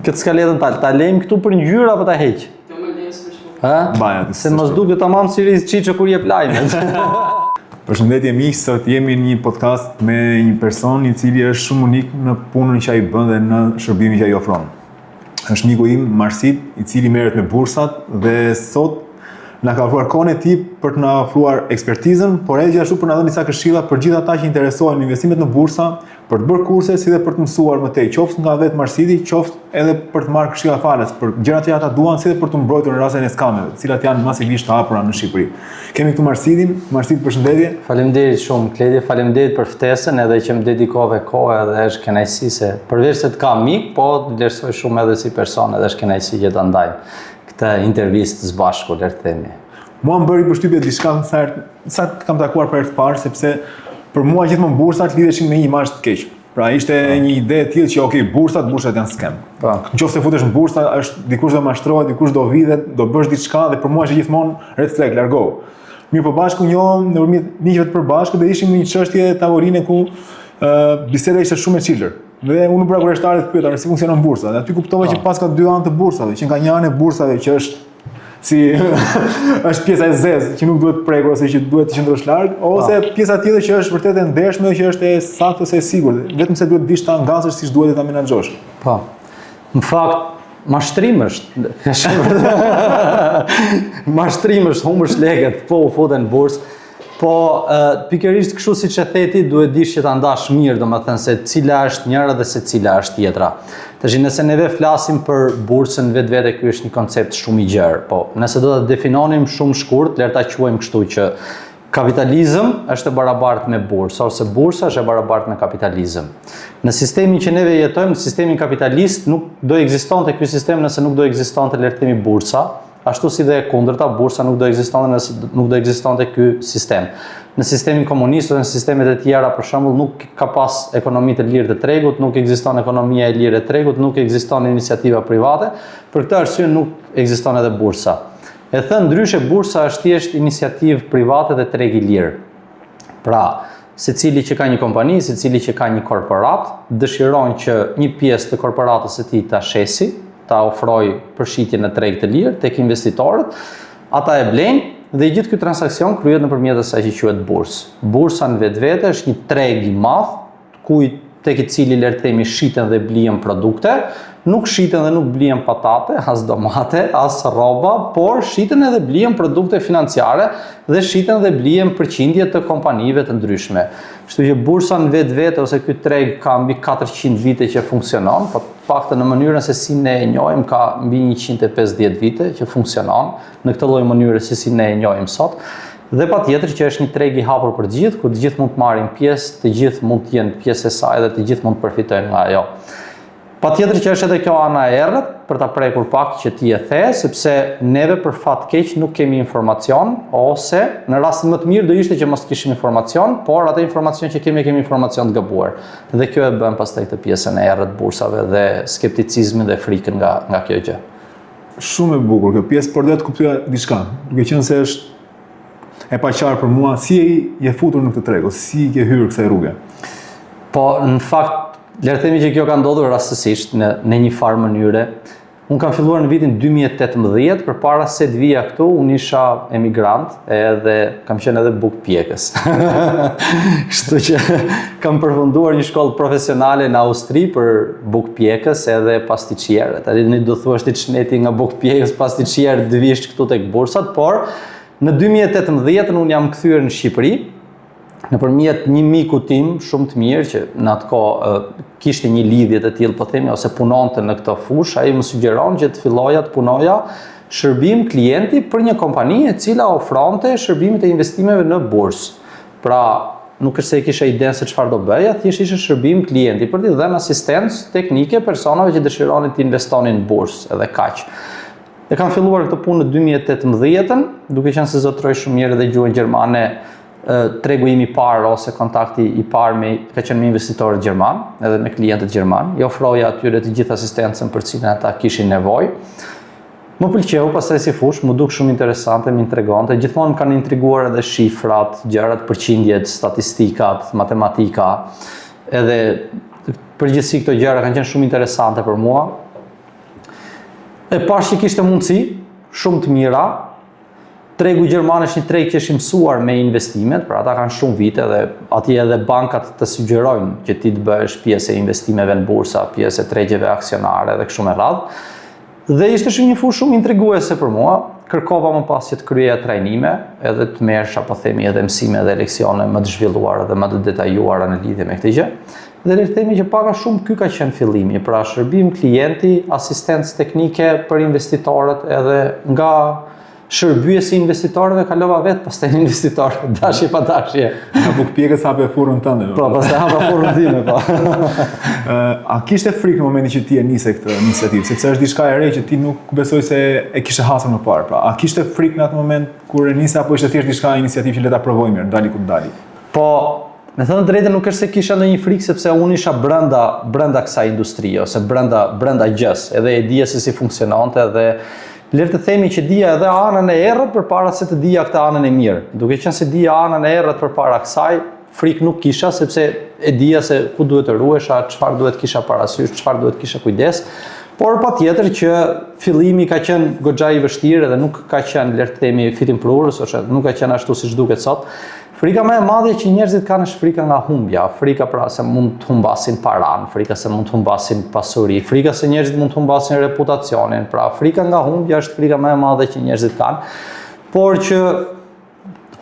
Këtë skaletën ta lejmë këtu për ngjyrë apo ta heq? Të më lejmë së shku. Ha? Se mos duket tamam si Qiço kur jep lajmet. Përshëndetje miq, sot jemi në një podcast me një person i cili është shumë unik në punën që ai bën dhe në shërbimin që ai ofron. Është miku im Marsit, i cili merret me bursat dhe sot na ka ofruar kohën e tij për të na ofruar ekspertizën, por edhe gjithashtu për na dhënë disa këshilla për gjithë ata që interesohen në investimet në bursa, për të bërë kurse si dhe për të mësuar më tej, qoftë nga vetë Marsiti, qoftë edhe për të marrë këshilla falas për gjërat që ata duan, si dhe për të mbrojtur në rastin e skameve, të cilat janë masivisht të hapura në Shqipëri. Kemi këtu Marsitin. Marsit, përshëndetje. Faleminderit shumë, Kledi, faleminderit për ftesën edhe që më dedikove kohë edhe është kënaqësi se përveç se të kam mik, po vlerësoj shumë edhe si person edhe është kënaqësi që ta ndaj këtë intervistë së bashku, le të themi. Mua më bëri përshtypje diçka sa të kam takuar për herë të parë, sepse për mua gjithmonë bursat lidheshin me një imazh të keq. Pra ishte një ide e tillë që okay, bursat janë skem. Nëse futesh në bursa, është dikush do mashtrohet, dikush do vidhet, do bësh diçka dhe për mua është gjithmonë red flag, largohu. Mirë, po bashku njohëm nëpërmjet miqve të përbashkët dhe ishim në një çështje tavorine ku biseda ishte shumë e chiller. Dhe unë pra kurioztarit pyeta si funksionon bursa. Dhe aty kuptova që pas ka dy anë të bursave, që nga një anë e bursave që është si është pjesa e zezë që nuk duhet prekur ose që duhet të qëndrosh larg, ose pjesa tjetër që është vërtet e ndershme dhe që është e saktë ose e sigurt, vetëm se duhet dish ta ngacësh siç duhet ta menaxhosh. Po. Në fakt, mashtrim është. Mashtrim është, humbësh lekët, po u futen në bursë. Po, pikërisht kështu siç e theti, duhet dish që ta ndash mirë, domethënë se cila është njëra dhe se cila është tjetra. Tash nëse neve flasim për bursën vetvete, ky është një koncept shumë i gjerë, po nëse do ta definonim shumë shkurt, le ta quajmë kështu që kapitalizëm është e barabartë me bursë, ose bursa është e barabartë me kapitalizëm. Në sistemin që neve jetojmë, në sistemin kapitalist, nuk do ekzistonte ky sistem nëse nuk do ekzistonte le të themi bursa. Ashtu si dhe e kundërta, bursa nuk do ekzistonte nëse nuk do ekzistonte ky sistem. Në sistemin komunist ose në sistemet e tjera, për shembull, nuk ka pas ekonomi të lirë të tregut, nuk ekziston ekonomia e lirë e tregut, nuk ekziston iniciativa private, për këtë arsye nuk ekziston edhe bursa. E thënë ndryshe, bursa është thjesht iniciativë private dhe treg i lirë. Pra, secili që ka një kompani, secili që ka një korporat, dëshiron që një pjesë të korporatës së tij ta shesi, ta ofroj përshitje në treg të lirë tek investitorët, ata e blejnë dhe gjithë ky transakcion kryhet nëpërmjet asaj që quhet bursë. Bursa në vetvete është një treg i madh tek i cili le të themi shiten dhe blihen produkte, nuk shiten dhe nuk blihen patate, as domate, as rroba, por shiten edhe blihen produkte financiare dhe shiten dhe blihen përqindje të kompanive të ndryshme. Kështu që bursa në vetvete ose ky treg ka mbi 400 vite që funksionon, po paktën në mënyrën se si ne e njohim ka mbi 150 vite që funksionon në këtë lloj mënyre si ne e njohim sot. Dhe patjetër që është një treg i hapur për të gjithë, ku të gjithë mund të marrin pjesë, të gjithë mund të jenë pjesë e saj dhe të gjithë mund të përfitojnë nga ajo. Patjetër që është edhe kjo ana e errët, për ta prekur pak që ti e the, sepse neve për fat keq nuk kemi informacion, ose në rastin më të mirë do ishte që mos kishim informacion, por atë informacion që kemi informacion të gabuar. Dhe kjo e bën pastaj këtë pjesën e errët bursave dhe skepticizmin dhe frikën nga kjo gjë. Shumë e bukur kjo pjesë, por do të kuptoja diçka, duke qenë se është e paqartë për mua si je futur në këtë treg ose si ke hyrë kësaj rruge. Po, në fakt, le të themi që kjo ka ndodhur rastësisht në një farë mënyre. Unë kam filluar në vitin 2018, përpara se të vija këtu, unë isha emigrant edhe kam qenë edhe bukpjekës. Kështu që kam përfunduar një shkollë profesionale në Austri për bukpjekës edhe pastiqier. Tani ne do thuash ti çneti nga bukpjekës pastiqier të vish këtu tek bursat, por në 2018 unë jam kthyer në Shqipëri nëpërmjet një miku tim shumë të mirë që në atë kohë kishte një lidhje të tillë po themi ose punonte në këtë fushë, ai më sugjeron që të filloja të punoja shërbim klienti për një kompani e cila ofronte shërbimet e investimeve në bursë. Pra, nuk është se kisha idenë se çfarë do bëja, thjesht ishte shërbim klienti për t'i dhënë asistencë teknike personave që dëshironin të investonin në bursë, edhe kaq. E kam filluar këtë punë në 2018, duke qenë se zotroj shumë mirë edhe gjuhën gjermane. Tregu im i parë ose kontakti i parë ka qenë me investitorët gjerman, edhe me klientët gjerman. I ofroja atyre të gjithë asistencën për cilën ata kishin nevojë. Më pëlqeu pastaj si fushë, më duk shumë interesante, më intregonte. Gjithmonë më kanë intriguar edhe shifrat, gjërat, përqindjet, statistikat, matematika. Edhe përgjithësi këto gjëra kanë qenë shumë interesante për mua. E pash që kishte mundësi, shumë të mira. Tregu gjerman është një treg që është mësuar me investimet, pra ata kanë shumë vite dhe atje edhe bankat të sugjerojnë që ti të bëhesh pjesë e investimeve në bursa, pjesë e tregjeve aksionare dhe kështu me radhë. Dhe ishte shumë një fushë shumë intriguese për mua. Kërkova më pas që të kryeja trajnime, edhe të merrsha, po themi, edhe mësime dhe leksione më të zhvilluara dhe më të detajuara në lidhje me këtë gjë. Dhe le të themi që pak a shumë ky ka qenë fillimi, pra shërbim klienti, asistencë teknike për investitorët, edhe nga shërbyesi investitorëve kalova vetë pastaj në investitor, dashje pa dashje. Nga bukpjekës hape furrën tënde. Po, pastaj hapa furrën time, po. A kishte frikë në momentin që ti e nise këtë iniciativë, sepse është diçka e re që ti nuk besoj se e kishe hasur më parë. Pra, a kishte frikë në atë moment kur e nise apo ishte thjesht diçka iniciativë që le ta provoj mirë, dali ku dali? Po, me thënë drejtën nuk është se kisha ndonjë frikë sepse unë isha brenda kësaj industrie ose brenda gjës, edhe e dija se si funksiononte dhe le të themi që dija edhe anën e errët përpara se të dija këtë anën e mirë. Duke qenë se dija anën e errët përpara kësaj, frikë nuk kisha sepse e dija se ku duhet të ruhesha, çfarë duhet kisha parasysh, çfarë duhet kisha kujdes. Por patjetër që fillimi ka qenë goxha i vështirë dhe nuk ka qenë, le të themi, fitim prurës, ose nuk ka qenë ashtu siç duket sot. Frika më e madhe që njerëzit kanë është frika nga humbja, frika pra se mund të humbasin paran, frika se mund të humbasin pasuri, frika se njerëzit mund të humbasin reputacionin, pra frika nga humbja është frika më e madhe që njerëzit kanë, por që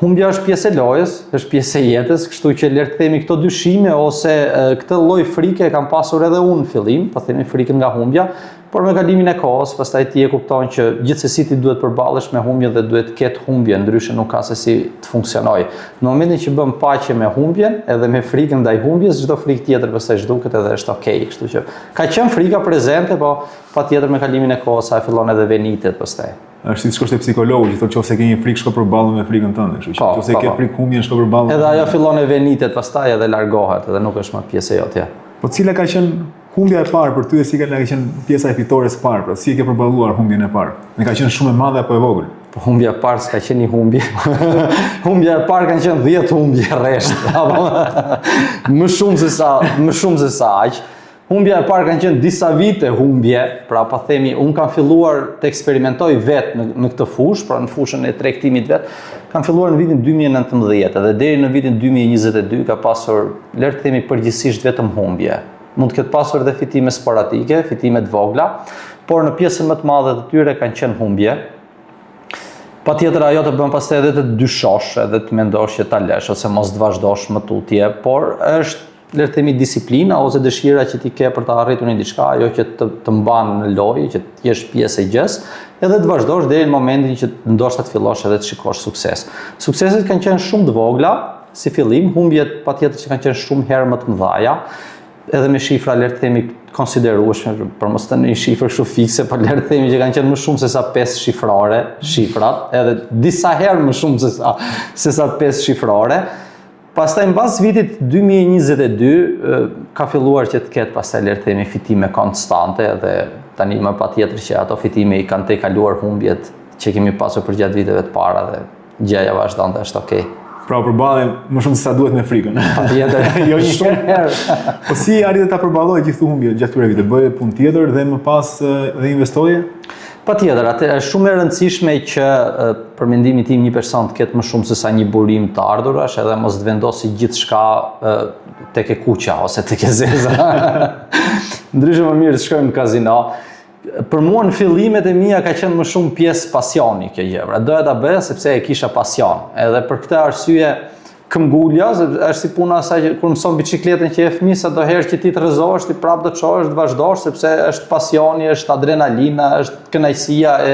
humbja është pjesë e lojës, është pjesë e jetës, kështu që le të themi këto dyshime ose këtë lloj frike kam pasur edhe unë në fillim, po themi frikën nga humbja, por me kalimin e kohës, pastaj ti e kupton që gjithsesi ti duhet përballesh me humbjen dhe duhet ketë humbje, ndryshe nuk ka se si të funksionojë. Në momentin që bëm paqe me humbjen, edhe me frikën ndaj humbjes, çdo frikë tjetër pastaj zhduket edhe është okay, kështu që ka qenë frika prezente, po patjetër me kalimin e kohës ai fillon edhe venitet pastaj. Është si të shkosh te psikologu, që thotë nëse ke një frikë shko përballo me frikën tënde, kështu që nëse ke frikë humbjen shko përballo. Edhe ajo fillon e venitet pastaj edhe largohet, edhe nuk është më pjesë e jotja. Po cila ka qenë humbja e parë për ty e si ka qenë pjesa e fitores parë, pra si e ke përballuar humbjen e parë? Ne ka qenë shumë e madhe apo e vogël? Po humbja e parë s'ka qenë një humbje. Humbja e parë kanë qenë 10 humbje rresht. Më shumë se sa aq. Humbja e parë kanë qenë disa vite humbje, pra pa themi, unë kam filluar të eksperimentoj vetë në këtë fushë, pra në fushën e tregtimit vetë, kam filluar në vitin 2019 dhe deri në vitin 2022 ka pasur, le të themi, përgjithsisht vetëm humbje. Mund të ketë pasur edhe fitime sporadike, fitime të vogla, por në pjesën më të madhe të tyre kanë qenë humbje. Patjetër ajo të bën pastaj edhe të dyshosh, edhe të mendosh që ta lësh ose mos të vazhdosh më tutje, por është, le të themi, disiplina ose dëshira që ti ke për të arritur një diçka, ajo që të mban në lojë, që të jesh pjesë e gjës, edhe të vazhdosh deri në momentin që ndoshta të fillosh edhe të shikosh sukses. Sukseset kanë qenë shumë të vogla si fillim, humbjet patjetër që kanë qenë shumë herë më të mëdha, edhe me shifra, le të themi, konsiderueshme, për mos të një shifrë kështu fikse, por le të themi që kanë qenë më shumë se sa 5 shifrore, shifrat, edhe disa herë më shumë se sa 5 shifrore. Pastaj mbas vitit 2022 ka filluar që të ketë pastaj, le të themi, fitime konstante dhe tani më patjetër që ato fitime i kanë tejkaluar humbjet që kemi pasur për gjatë viteve të para dhe gjëja vazhdon të është okay. Pra përballen më shumë se sa duhet me frikën. Patjetër. Jo një shumë herë. Po si arritë ta përballoj gjithë humbjet gjatë këtyre viteve? Bëje punë tjetër dhe më pas dhe investoje? Patjetër, atë është shumë e rëndësishme që për mendimin tim një person të ketë më shumë se sa një burim të ardhurash edhe mos të vendosi gjithçka tek e kuqja ose tek e zeza. Ndryshe më mirë të shkojmë në kazino. Për mua në fillimet e mia ka qenë më shumë pjesë pasioni kjo gjë. Pra doja ta bëja sepse e kisha pasion. Edhe për këtë arsye këmbgulja, është si puna asaj që kur mëson biçikletën që e fëmijë, do herë që ti të rrezohesh, ti prapë do të çohesh, të vazhdosh sepse është pasioni, është adrenalina, është kënaqësia e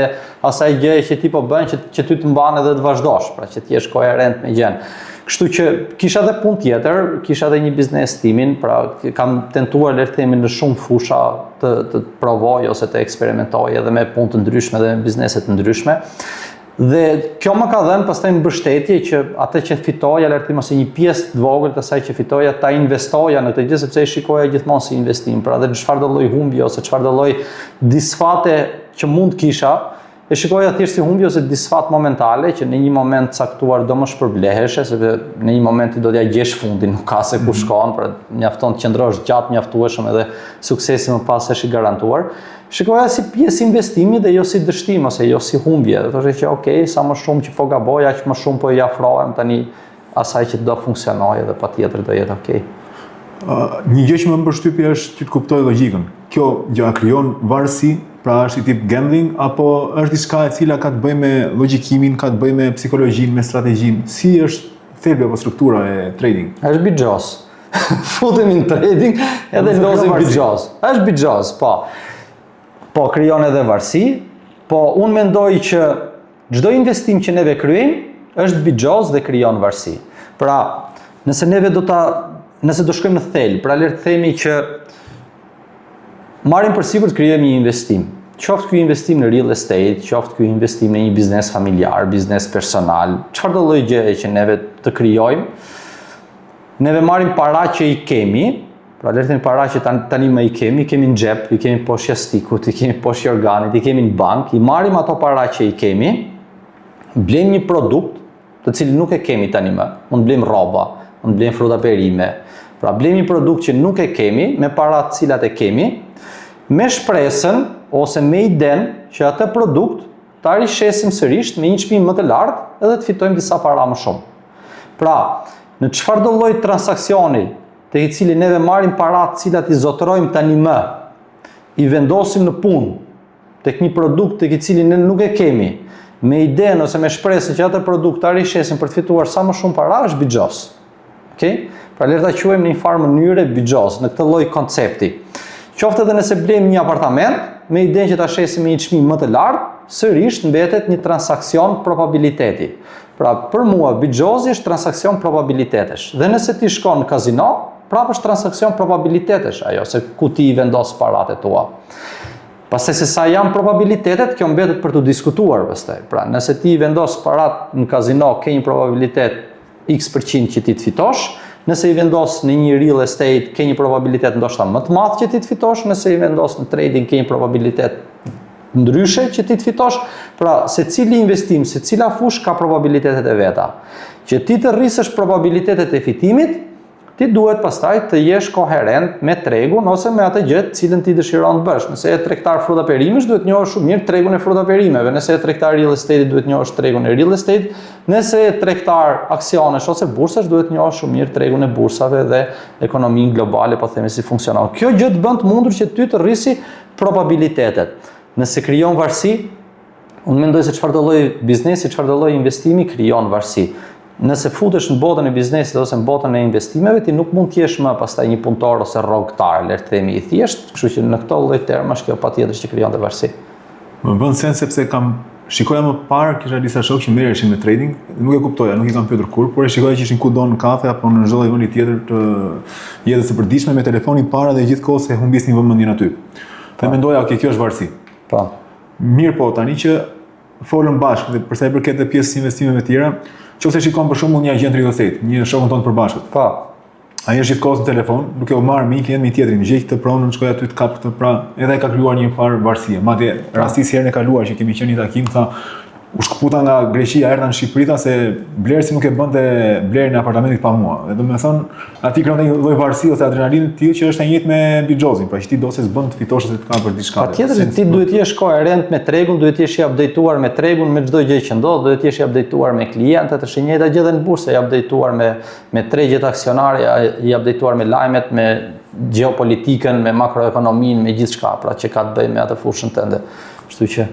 asaj gjëje që ti po bën që ty të mban edhe të vazhdosh, pra që ti jesh koherent me gjën. Kështu që kisha edhe punë tjetër, kisha edhe një biznes timin, pra kam tentuar, le të themi, në shumë fusha të provoj ose të eksperimentoj edhe me punë të ndryshme dhe me biznese të ndryshme. Dhe kjo më ka dhënë pastaj mbështetje që atë që fitoja, le të them, ose një pjesë të vogël të asaj që fitoja, ta investoja në këtë gjë sepse e shikoja gjithmonë si investim. Pra dhe çfarë do lloj humbje ose çfarë do lloj disfate që mund kisha, e shikoja thjesht si humbje ose disfat momentale që në një moment caktuar do më shpërbleheshe, sepse në një moment ti do t'ja gjesh fundin, nuk ka se ku shkon, pra mjafton të qëndrosh gjatë mjaftueshëm edhe suksesi më pas është i garantuar. shikoja si pjesë investimi dhe jo si dështim ose jo si humbje. Dhe thoshte që okay, sa më shumë që po gaboj, aq më shumë po i afrohem tani asaj që do funksionojë dhe patjetër do jetë okay. Një gjë që më përshtypje është që të kuptoj logjikën. Kjo gjë krijon varësi, pra është i tip gambling apo është diçka e cila ka të bëjë me logjikimin, ka të bëjë me psikologjinë, me strategjinë. Si është thelbi apo struktura e trading? Është bixhoz. Futemi në trading edhe lozim bixhoz. Është bixhoz, po. Po krijon edhe varësi, po unë mendoj që çdo investim që neve kryejmë është bixhoz dhe krijon varësi. Pra, nëse do shkojmë në thelb, pra le të themi që marrim përsipër të krijojmë një investim. Qoftë ky investim në real estate, qoftë ky investim në një biznes familjar, biznes personal, çfarë do lloj gjëje që neve të krijojmë, neve marrim para që i kemi, pra le të themi para që tani më i kemi në xhep, i kemi poshtë jastikut, i kemi poshtë organit, i kemi në bank, i marrim ato para që i kemi, blejmë një produkt, të cilin nuk e kemi tani më, mund blejmë rroba, mund blejmë fruta perime. Pra blejmë një produkt që nuk e kemi, me parat të cilat e kemi, me shpresën ose me idenë që atë produkt ta rishesim sërish me një çmim më të lartë edhe të fitojmë disa para më shumë. Pra, në çfarë do lloj transaksioni te i cili neve marrim parat të cilat i zotërojmë tani më, i vendosim në punë tek një produkt tek i cili ne nuk e kemi, me idenë ose me shpresën që atë produkt ta rishesim për të fituar sa më shumë para, është bixhoz. Okay? Pra le ta quajmë në një farë mënyre bixhoz, në këtë lloj koncepti. Qoftë edhe nëse blejmë një apartament, me idenë që ta shesim me një çmim më të lartë, sërish mbetet një transaksion probabiliteti. Pra për mua bixhozi është transaksion probabilitetesh. Dhe nëse ti shkon në kazino, prapë është transaksion probabilitetesh ajo, se ku ti i vendos paratë tua. Pastaj se sa janë probabilitetet, kjo mbetet për të diskutuar pastaj. Pra nëse ti i vendos paratë në kazino, ke një probabilitet X% që ti të fitosh. Nëse i vendos në një real estate, ke një probabilitet ndoshta më të madh që ti të fitosh, nëse i vendos në trading, ke një probabilitet ndryshe që ti të fitosh. Pra, secili investim, secila fush ka probabilitetet e veta. Që ti të rrisësh probabilitetet e fitimit, ti duhet pastaj të jesh koherent me tregun ose me atë gjë cilën ti dëshiron të bësh. Nëse je tregtar fruta perimesh, duhet njohësh shumë mirë tregun e fruta perimeve. Nëse je tregtar real estate, duhet njohësh tregun e real estate. Nëse je tregtar aksionesh ose bursash, duhet njohësh shumë mirë tregun e bursave dhe ekonominë globale, po themi si funksionon. Kjo gjë të bën të mundur që ty të rrisi probabilitetet. Nëse krijon varësi, unë mendoj se çfarëdo lloj biznesi, çfarëdo lloj investimi krijon varësi. Nëse futesh në botën e biznesit ose në botën e investimeve, ti nuk mund të jesh më pastaj një punëtor ose rrogtar, le të themi i thjesht, kështu që në këtë lloj termash kjo patjetër që krijon të varësi. Më bën sens sepse shikoja më parë kisha disa shokë që merreshin me trading, nuk e kuptoja, nuk i kam pyetur kur, por e shikoja që ishin kudo në kafe apo në çdo lloj vendi tjetër të jetës së përditshme me telefonin para dhe gjithkohë se humbisnin vëmendjen aty. Dhe mendoja, okay, kjo është varësi. Po. Mirë po, tani që folëm bashkë dhe përsa i përket të pjesës investimeve të tjera, qofse shikon për shembull një agent real estate, një shokun tonë të përbashkët. Po. Ai është gjithkohë në telefon, duke u marrë me një klient me tjetrin, gjej këtë pronën, shkoj aty të kap këtë, pra edhe ai ka krijuar një farë varësie. Madje rastisi herën e kaluar që kemi qenë në takim, tha u shkputa nga Greqia, erdha në Shqipëri, se blerësi nuk e bënte blerjen e apartamentit pa mua. Dhe domethënë, aty krijon një lloj varësie ose adrenalinë të tillë që është e njëjtë me bixhozin, pra që ti do se s'bën të fitosh ose të kapësh diçka. Patjetër ti duhet të jesh koherent me tregun, duhet të jesh i updateuar me tregun, me çdo gjë që ndodh, duhet të jesh i updateuar me klientët, është e njëjta gjë edhe në bursë, i updateuar me tregjet aksionare, i updateuar me lajmet, me gjeopolitikën, me makroekonominë, me gjithçka, pra që ka të bëjë me atë fushën tënde. Kështu që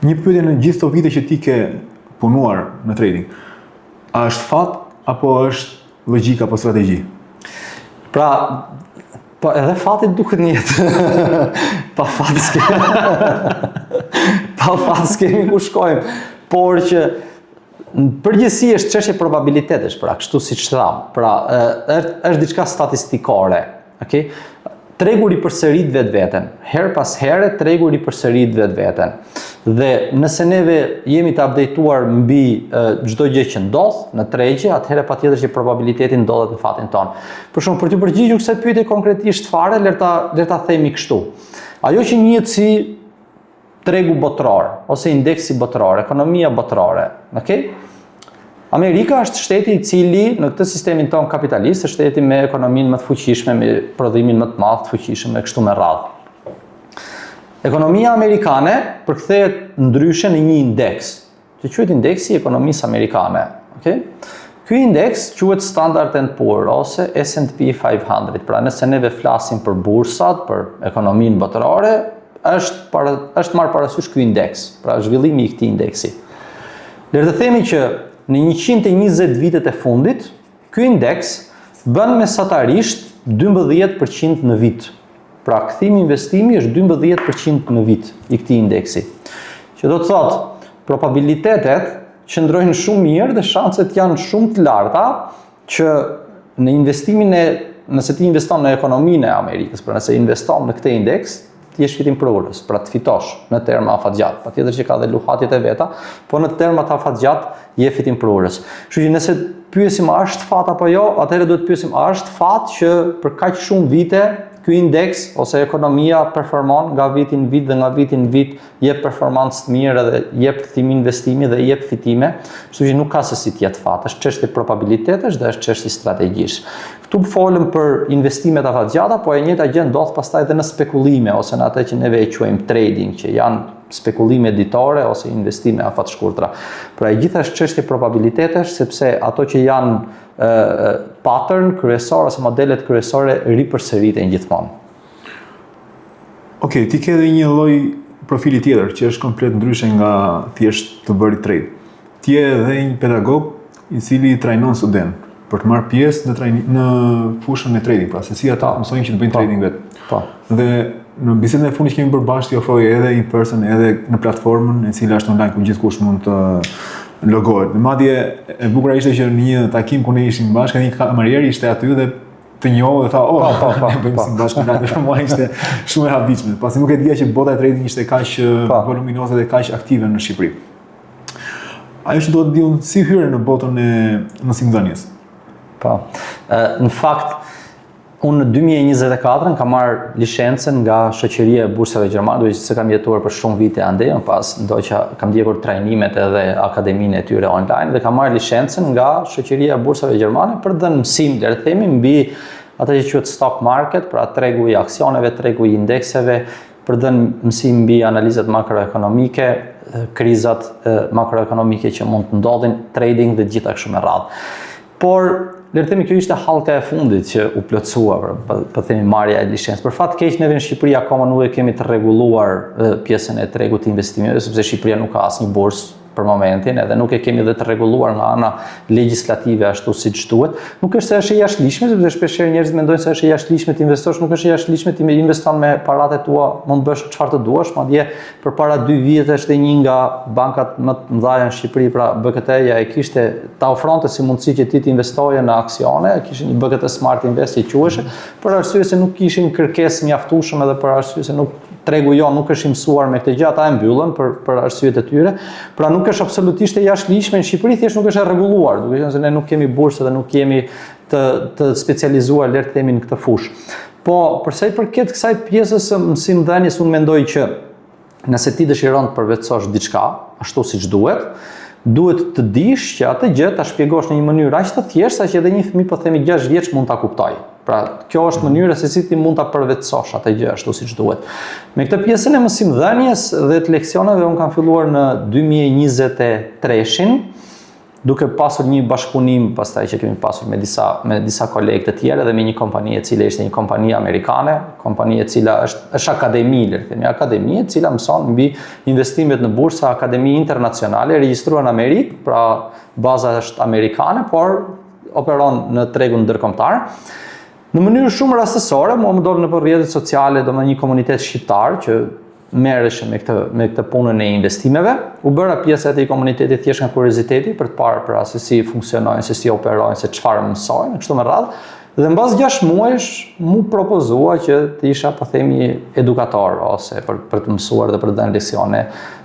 një pyetje në gjithë këto vite që ti ke punuar në trading, a është fat apo është logjik apo strategji? Pra, po edhe fati duket në jetë. Pa fat s'kemi ku shkojmë, por që në përgjithësi është çështje probabilitetesh, pra kështu siç tham. Pra, është diçka statistikore, okay? Tregu ripërsërit vetveten. Her pas here tregu ripërsërit vetveten. Dhe nëse neve jemi të updateuar mbi çdo gjë që ndodh në tregje, atëherë patjetër që probabiliteti ndodhet në fatin tonë. Për shembull, për të përgjigjur kësaj pyetje konkretisht fare, le ta themi kështu. Ajo që njihet si tregu botror ose indeksi botror, ekonomia botrore, okay? Amerika është shteti i cili në këtë sistemin ton kapitalist, është shteti me ekonominë më të fuqishme, me prodhimin më të madh të fuqishëm e kështu me radhë. Ekonomia amerikane përkthehet ndryshe në një indeks, që quhet indeksi i ekonomisë amerikane. Okay? Ky indeks quhet Standard & Poor ose S&P 500. Pra nëse neve flasim për bursat, për ekonominë botërore, është marrë parasysh ky indeks, pra zhvillimi i këtij indeksi. Le të themi që në 120 vitet e fundit, ky indeks bën mesatarisht 12% në vit. Pra kthimi investimi është 12% në vit i këtij indeksi. Që do të thotë, probabilitetet qëndrojnë shumë mirë dhe shanset janë shumë të larta që në investimin nëse ti investon në ekonominë e Amerikës, pra nëse investon në këtë indeks, ti jesh fitimprurës, pra të fitosh në terma afatgjat. Patjetër që ka dhe luhatjet e veta, po në terma të afatgjat je fitimprurës. Kështu që nëse pyesim a është fat apo jo, atëherë duhet pyesim a është fat që për kaq shumë vite ky indeks ose ekonomia performon nga viti në vit dhe nga viti në vit jep performancë të mirë dhe jep kthim investimi dhe jep fitime, kështu që nuk ka se si të jetë fat, është çështje probabilitetesh dhe është çështje strategjish. Këtu folëm për investimet afatgjata, po e njëjta gjë ndodh pastaj edhe në spekulime ose në atë që neve e quajmë trading, që janë spekulime ditore ose investime afatshkurtra. Pra e gjitha është çështje probabilitetesh, sepse ato që janë pattern kryesor ose modelet kryesore ripërsëriten gjithmonë. Okej, ti ke edhe një lloj profili tjetër që është komplet ndryshe nga thjesht të bëri trade. Ti je edhe një pedagog i cili trajnon student për të marrë pjesë në fushën e trading, pra se si ata mësojnë që të bëjnë trading vetë. Po. Dhe në bisedën e fundit që kemi bërë bashkë, ti ofroi edhe in person edhe në platformën e cila është online ku gjithkush mund të logohet. Madje e bukur ishte që në një takim ku ne ishim bashkë, një kamerier ishte aty dhe të njohë dhe tha, ne bëjmë si bashkë natë, për mua ishte shumë e habitshme. Pasi nuk e dija që bota e trading ishte kaq voluminoze dhe kaq aktive në Shqipëri. Ajo që do të diun si hyre në botën e mësimdhënies. Po. Në fakt, unë në 2024 kam marrë licencën nga shoqëria e bursave gjermane, duke se kam jetuar për shumë vite andej, pas ndoqja kam ndjekur trajnimet edhe akademinë e tyre online dhe kam marrë licencën nga shoqëria e bursave gjermane për dhënë mësim, le të themi, mbi atë që quhet stock market, pra tregu i aksioneve, tregu i indekseve, për dhënë mësim mbi analizat makroekonomike, krizat makroekonomike që mund të ndodhin, trading dhe gjitha kështu me radhë. Por le të themi kjo ishte hallka e fundit që u plotësua për themi marrja e licencës. Për fat keq neve në Shqipëri akoma nuk e kemi të rregulluar pjesën e tregut të investimeve, sepse Shqipëria nuk ka asnjë bursë për momentin, edhe nuk e kemi dhe të rregulluar nga ana legjislative ashtu siç duhet. Nuk është se është e jashtëligjshme, sepse shpeshherë njerëzit mendojnë se është e jashtëligjshme të investosh, nuk është e jashtëligjshme të investon me paratë tua, mund të bësh çfarë të duash, madje përpara 2 vjetësh te një nga bankat më të mëdha në Shqipëri, pra BKT-ja e kishte ta ofronte si mundësi që ti të investoje në aksione, kishte një BKT Smart Invest që quhej, për arsye se nuk kishin kërkesë mjaftueshme edhe për arsye se tregu jo nuk është i mësuar me këtë gjë, ata e mbyllën për arsyet e tyre. Pra nuk është absolutisht e jashtëligjshme në Shqipëri, thjesht nuk është e rregulluar, duke qenë se ne nuk kemi bursë dhe nuk kemi të specializuar le të themi në këtë fushë. Po, për sa i përket kësaj pjesës së mësimdhënies, unë mendoj që nëse ti dëshiron të përvetësosh diçka ashtu siç duhet të dish që atë gjë ta shpjegosh në një mënyrë aq të thjeshtë sa që edhe një fëmijë po themi 6 vjeç mund ta kuptojë. Pra, kjo është mënyra se si ti mund ta përvetësosh atë gjë ashtu siç duhet. Me këtë pjesën e mësimdhënies dhe të leksioneve unë kam filluar në 2023-shin, duke pasur një bashkëpunim pastaj që kemi pasur me disa kolegë të tjerë dhe me një kompani e cila ishte një kompani amerikane, kompani e cila është akademi, le të themi, akademi e cila mëson mbi investimet në bursë, akademi internacionale, regjistruar në Amerikë, pra baza është amerikane, por operon në tregun ndërkombëtar. Në mënyrë shumë rastësore, mua më dol në rrjetet sociale, domethënë një komunitet shqiptar që merreshin me këtë punën e investimeve. U bëra pjesë e atij komuniteti thjesht nga kurioziteti për të parë pra se si funksionojnë, se si operojnë, se çfarë mësojnë, kështu me radhë. Dhe mbas 6 muajsh mu propozua që të isha po themi edukator ose për të mësuar dhe për të dhënë leksione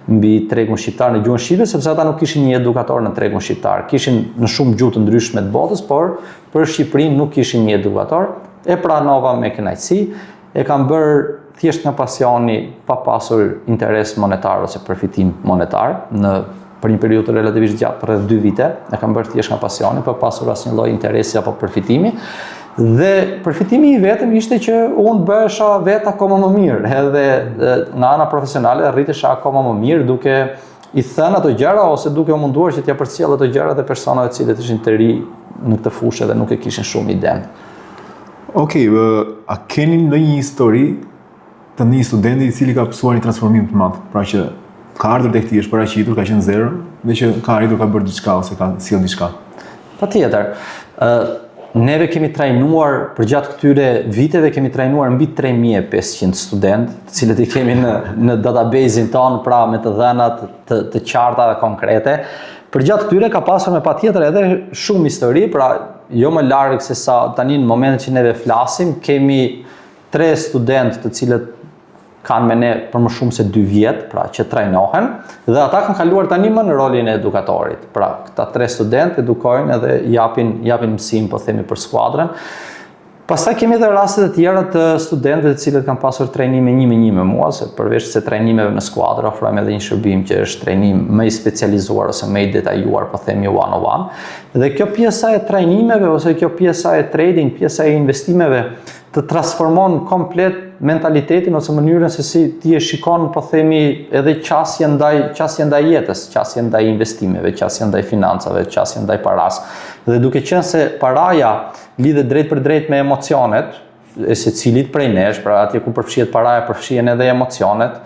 mbi tregun shqiptar në gjuhën shqipe, sepse ata nuk kishin një edukator në tregun shqiptar. Kishin në shumë gjuhë të ndryshme të botës, por për Shqipërinë nuk kishin një edukator. E pranova me kënaqësi, e kam bërë thjesht nga pasioni pa pasur interes monetar ose përfitim monetar për një periudhë relativisht gjatë, rreth 2 vite, e kam bërë thjesht nga pasioni, pa pasur asnjë lloj interesi apo përfitimi. Dhe përfitimi i vetëm ishte që unë bësha vetë akoma më mirë, edhe nga ana profesionale rritesha akoma më mirë duke i thënë ato gjëra ose duke u munduar që t'ja përcjell ato gjëra dhe personave të cilët ishin të ri në këtë fushë dhe nuk e kishin shumë iden. Okej, a keni ndonjë histori të një studenti i cili ka pësuar një transformim të madh, pra që ka ardhur tek ti, është paraqitur, ka qenë zero, dhe që ka arritur ka bërë diçka ose ka sjellë diçka? Patjetër. Neve kemi trajnuar për gjatë këtyre viteve kemi trajnuar mbi 3500 studentë, të cilët i kemi në database-in tonë, pra me të dhënat të qarta dhe konkrete. Për gjatë këtyre ka pasur me patjetër edhe shumë histori, pra jo më larg se sa tani në momentin që neve flasim, kemi 3 studentë të cilët kanë me ne për më shumë se 2 vjet, pra që trajnohen, dhe ata kanë kaluar tani më në rolin e edukatorit. Pra, këta 3 studentë edukojnë edhe japin mësim, po themi, për skuadrën. Pastaj kemi edhe raste të tjera të studentëve të cilët kanë pasur trajnime 1-1 me mua, se përveç se trajnimeve në skuadër ofrojmë edhe një shërbim që është trajnim më i specializuar ose më i detajuar, po themi one-on-one. Dhe kjo pjesa e trajnimeve ose kjo pjesa e trading, pjesa e investimeve të transformon komplet mentalitetin ose mënyrën se si ti e shikon, po themi, edhe qasje ndaj jetës, qasje ndaj investimeve, qasje ndaj financave, qasje ndaj paras. Dhe duke qenë se paraja lidhet drejt për drejt me emocionet, e secilit prej nesh, pra atje ku përfshihet paraja, përfshihen edhe emocionet,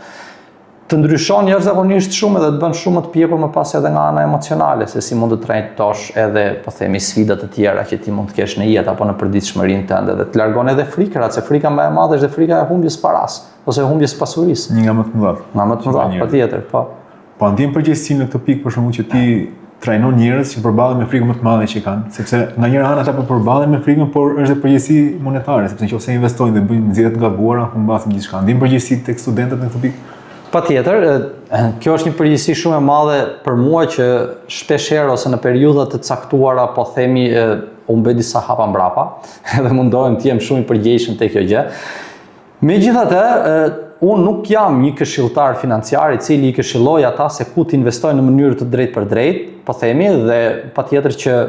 të ndryshon jashtëzakonisht shumë edhe të bën shumë të pjekur më pas edhe nga ana emocionale, se si mund të trajtosh edhe, po themi, sfidat të tjera që ti mund të kesh në jetë apo në përditshmërinë tënde, dhe të largon edhe frikrat, se frika më e madhe është dhe frika e humbjes paras ose humbjes pasurisë. Një nga më të mëdha. Nga më të mëdha, patjetër, po. Po ndjen përgjegjësi në këtë pikë për shkakun që ti trajnon njerëz që përballen me frikën më të madhe që kanë, sepse nga njëra anë ata po përballen me frikën, por është edhe përgjegjësi monetare, sepse nëse investojnë dhe bëjnë nxjerrje të gabuara, humbasin gjithçka. Ndjen përgjegjësi tek studentët në këtë pikë? Patjetër, kjo është një përgjegjësi shumë e madhe për mua që shpeshherë ose në periudha të caktuara, po themi, unë bëj disa hapa mbrapa, edhe mundohem të jem shumë i përgjegjshëm te kjo gjë. Megjithatë, unë nuk jam një këshilltar financiar i cili i këshilloj ata se ku të investojnë në mënyrë të drejtë për drejtë, po themi, dhe patjetër që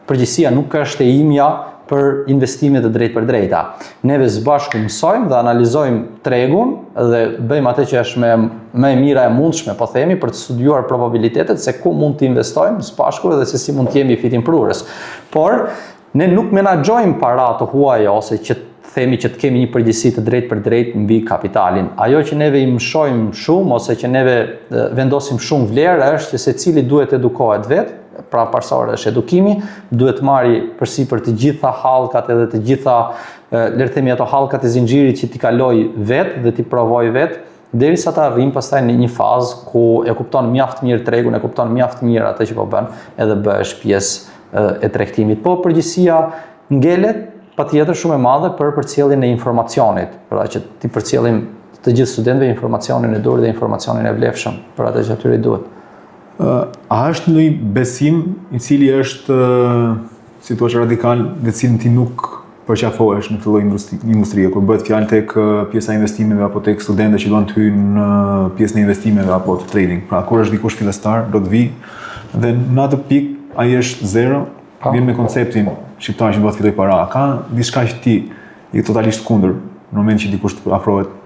përgjegjësia nuk është e imja për investime të drejtë për drejta. Neve së bashku mësojmë dhe analizojmë tregun dhe bëjmë atë që është më e mira e mundshme, po themi, për të studiuar probabilitetet se ku mund të investojmë së bashku dhe se si mund të jemi fitimprurës. Por ne nuk menaxhojmë para të huaja ose që themi që të kemi një përgjegjësi të drejtë për drejtë mbi kapitalin. Ajo që neve i mshojmë shumë ose që neve vendosim shumë vlerë është që secili duhet edukohet vetë, pra parsorë është edukimi, duhet marri përsipër të gjitha hallkat edhe të gjitha, le të themi, ato hallkat e zinxhirit që ti kaloj vetë dhe ti provoj vetë, derisa ta arrim pastaj në një fazë ku e kupton mjaft mirë tregun, e kupton mjaft mirë atë që po bën, edhe bëhesh pjesë e tregtimit. Po përgjegjësia ngelet patjetër shumë e madhe për përcjelljen e informacionit, pra që ti përcjellim të gjithë studentëve informacionin e dur dhe informacionin e vlefshëm për atë që atyre duhet. A është një besim i cili është, si thua, radikal, dhe cilin ti nuk përqafohesh në këtë lloj industrie, kur bëhet fjalë tek pjesa e investimeve apo tek studentët që duan të hyjnë në pjesën e investimeve apo të trading. Pra kur është dikush fillestar, do të vi dhe në atë pikë ai është zero, vjen me konceptin shqiptar që do të fitoj para. Ka diçka që ti i totalisht kundër në momentin që dikush të afrohet?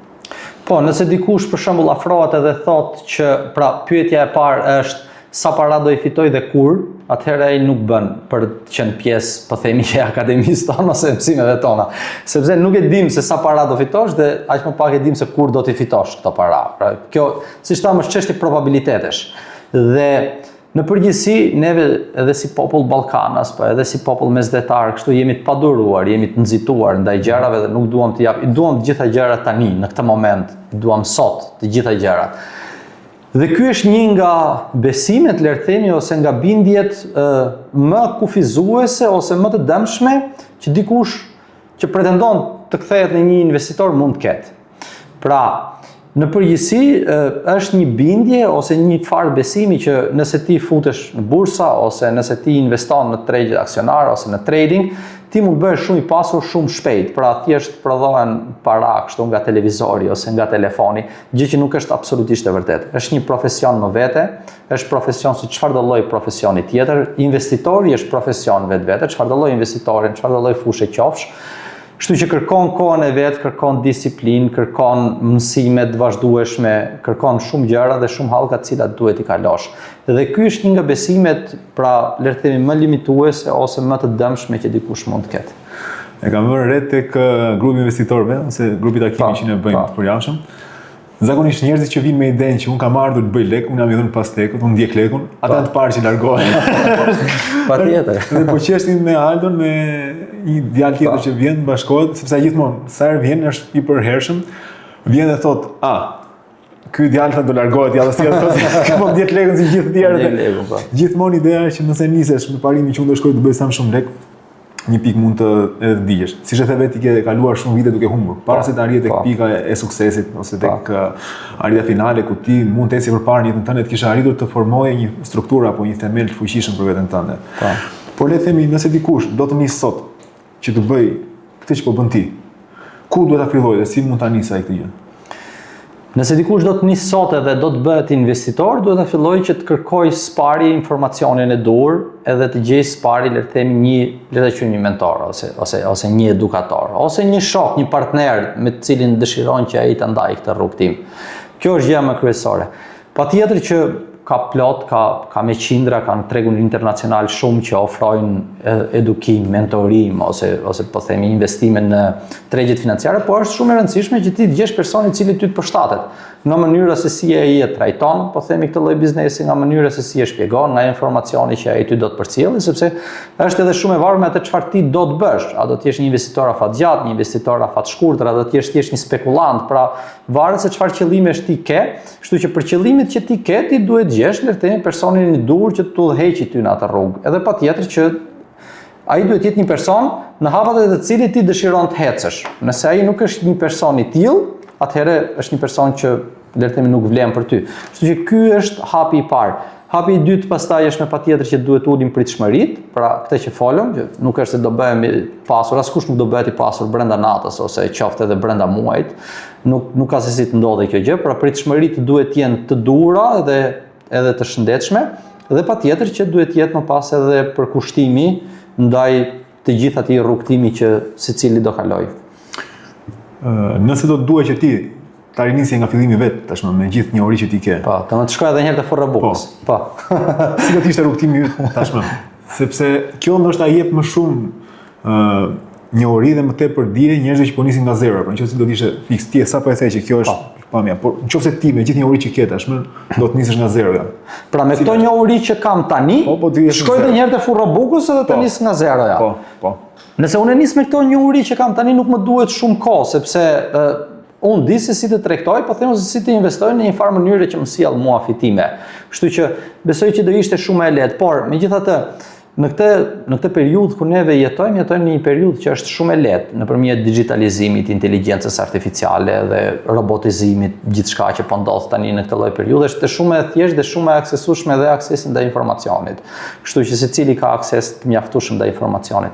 Po, nëse dikush për shembull afrohet edhe thotë që pra pyetja e parë është sa para do i fitoj dhe kur, atëherë ai nuk bën për të qenë pjesë, po themi, e akademisë tonë ose mësimeve tona, sepse nuk e dim se sa para do fitosh dhe aq më pak e dim se kur do t'i fitosh këto para. Pra kjo, siç thamë, është çështje probabilitetesh. Dhe në përgjithësi, neve edhe si popull Ballkanas, po edhe si popull mesdhetar, kështu jemi të paduruar, jemi të nxituar ndaj gjërave dhe nuk duam të duam të gjitha gjërat tani, në këtë moment, duam sot të gjitha gjërat. Dhe ky është një nga besimet, le të themi, ose nga bindjet më kufizuese ose më të dëmshme që dikush që pretendon të kthehet në një investitor mund të ketë. Pra, në përgjithësi është një bindje ose një farë besimi që nëse ti futesh në bursa ose nëse ti investon në tregje aksionar ose në trading, ti mund bëhesh shumë i pasur shumë shpejt, pra thjesht prodhohen para kështu nga televizori ose nga telefoni, gjë që nuk është absolutisht e vërtetë. Është një profesion në vete, është profesion si çfarëdo lloj profesioni tjetër. Investitori është profesion vetvete, çfarëdo lloj investitori, çfarëdo lloj fushë qofsh. Kështu që kërkon kohën e vet, kërkon disiplinë, kërkon mësime të vazhdueshme, kërkon shumë gjëra dhe shumë hallka të cilat duhet i kalosh. Dhe ky është një nga besimet, pra le të themi më limituese ose më të dëmshme që dikush mund të ketë. E kam vënë re tek grupi investitorëve ose grupi takimi që ne bëjmë përjashëm. Zakonisht njerëzit që vinë me idenë që unë kam ardhur të bëj lek, unë jam i dhënë pas lekut, unë ndjek lekun, ata të parë që largohen. Patjetër. Dhe po qeshtin me Aldon, me një djalë tjetër që vjen bashkohet, sepse gjithmonë sa herë vjen është i përhershëm, vjen dhe thot, ky djalë do largohet, ja do si ato, po ndjek lekun si gjithë tjerët. Gjithmonë ideja është që nëse nisesh me parimin që unë do shkoj të bëj sa më shumë lek, një pikë mund të edhe të digjesh. Siç e the vetë, ke kaluar shumë vite duke humbur. Para se të arrije tek pika e suksesit ose tek arritja finale ku ti mund të eci përpara në jetën tënde, të kishe arritur të formoje një strukturë apo një themel të fuqishëm për veten tënde. Por le të themi, nëse dikush do të nisë sot që të bëj këtë që po bën ti, ku duhet ta fillojë dhe si mund ta nisë ai këtë gjë? Nëse dikush do të nisë sot edhe do të bëhet investitor, duhet ta fillojë që të kërkojë spari informacionin e dur, edhe të gjejë spari, le të themi le ta quajmë një mentor ose një edukator, ose një shok, një partner me të cilin dëshiron që ai të ndajë këtë rrugtim. Kjo është gjëja më kryesore. Patjetër që ka plot, ka me qindra, ka në tregun internacional shumë që ofrojnë edukim, mentorim, ose po themi investime në tregjet financiare, por është shumë e rëndësishme që ti të gjesh personin i cili ty të përshtatet, nga mënyra se si ai e trajton, po themi këtë lloj biznesi, nga mënyra se si e shpjegon, nga informacioni që ai ty do të përcjellë, sepse është edhe shumë e varur me atë çfarë ti do të bësh. A do të jesh një investitor afatgjat, një investitor afatshkurtër, a do të jesh një spekulant, pra varet se çfarë qëllimesh ti ke, kështu që për qëllimet që ti ke, ti duhet gjesh le të themi personin i dur që të udhëheqë ty në atë rrugë. Edhe patjetër që ai duhet të jetë një person në hapat e të cilit ti dëshiron të ecësh. Nëse ai nuk është një person i tillë, atëherë është një person që le të themi nuk vlen për ty. Kështu që ky është hapi i parë. Hapi i dytë pastaj është me patjetër që duhet ulim pritshmëritë, pra këtë që folëm, që nuk është se do bëhemi pasur, askush nuk do bëhet i pasur brenda natës ose qoftë edhe brenda muajit. Nuk ka se si të ndodhë kjo gjë, pra pritshmëritë duhet të jenë të duhura dhe edhe të shëndetshme, dhe patjetër që duhet të jetë më pas edhe përkushtimi ndaj të gjithë atij rrugtimi që secili do kalojë. Nëse do të duhet që ti ta rinisje nga fillimi vet, tashmë me gjithë njohuri që ti ke. Po, të më të shkoj edhe një herë te Forrabukës. Po. Si do të ishte rrugtimi yt tashmë? Sepse kjo ndoshta jep më shumë njohuri dhe më tepër dije njerëzve që po nisin nga zero, por nëse do të ishte fiks ti sapo e the që kjo është pamja, por nëse ti me gjithë njohuri që ke tashmë do të nisësh nga zero. Pra me këto njohuri që kam tani, shkoj edhe një herë te Forrabukës edhe të nis nga zero ja. Po. Nëse unë nis me këto njohuri që kam tani nuk më duhet shumë kohë, sepse unë di se si të tregtoj, po them se si të investoj në një farë mënyre që më sjell mua fitime. Kështu që besoj që do ishte shumë e lehtë, por megjithatë në këtë periudhë kur neve jetojmë në një periudhë që është shumë e lehtë nëpërmjet digitalizimit, inteligjencës artificiale dhe robotizimit, gjithçka që po ndodh tani në këtë lloj periudhe është shumë e thjeshtë dhe shumë e aksesueshme dhe aksesi ndaj informacionit. Kështu që secili ka akses të mjaftueshëm ndaj informacionit.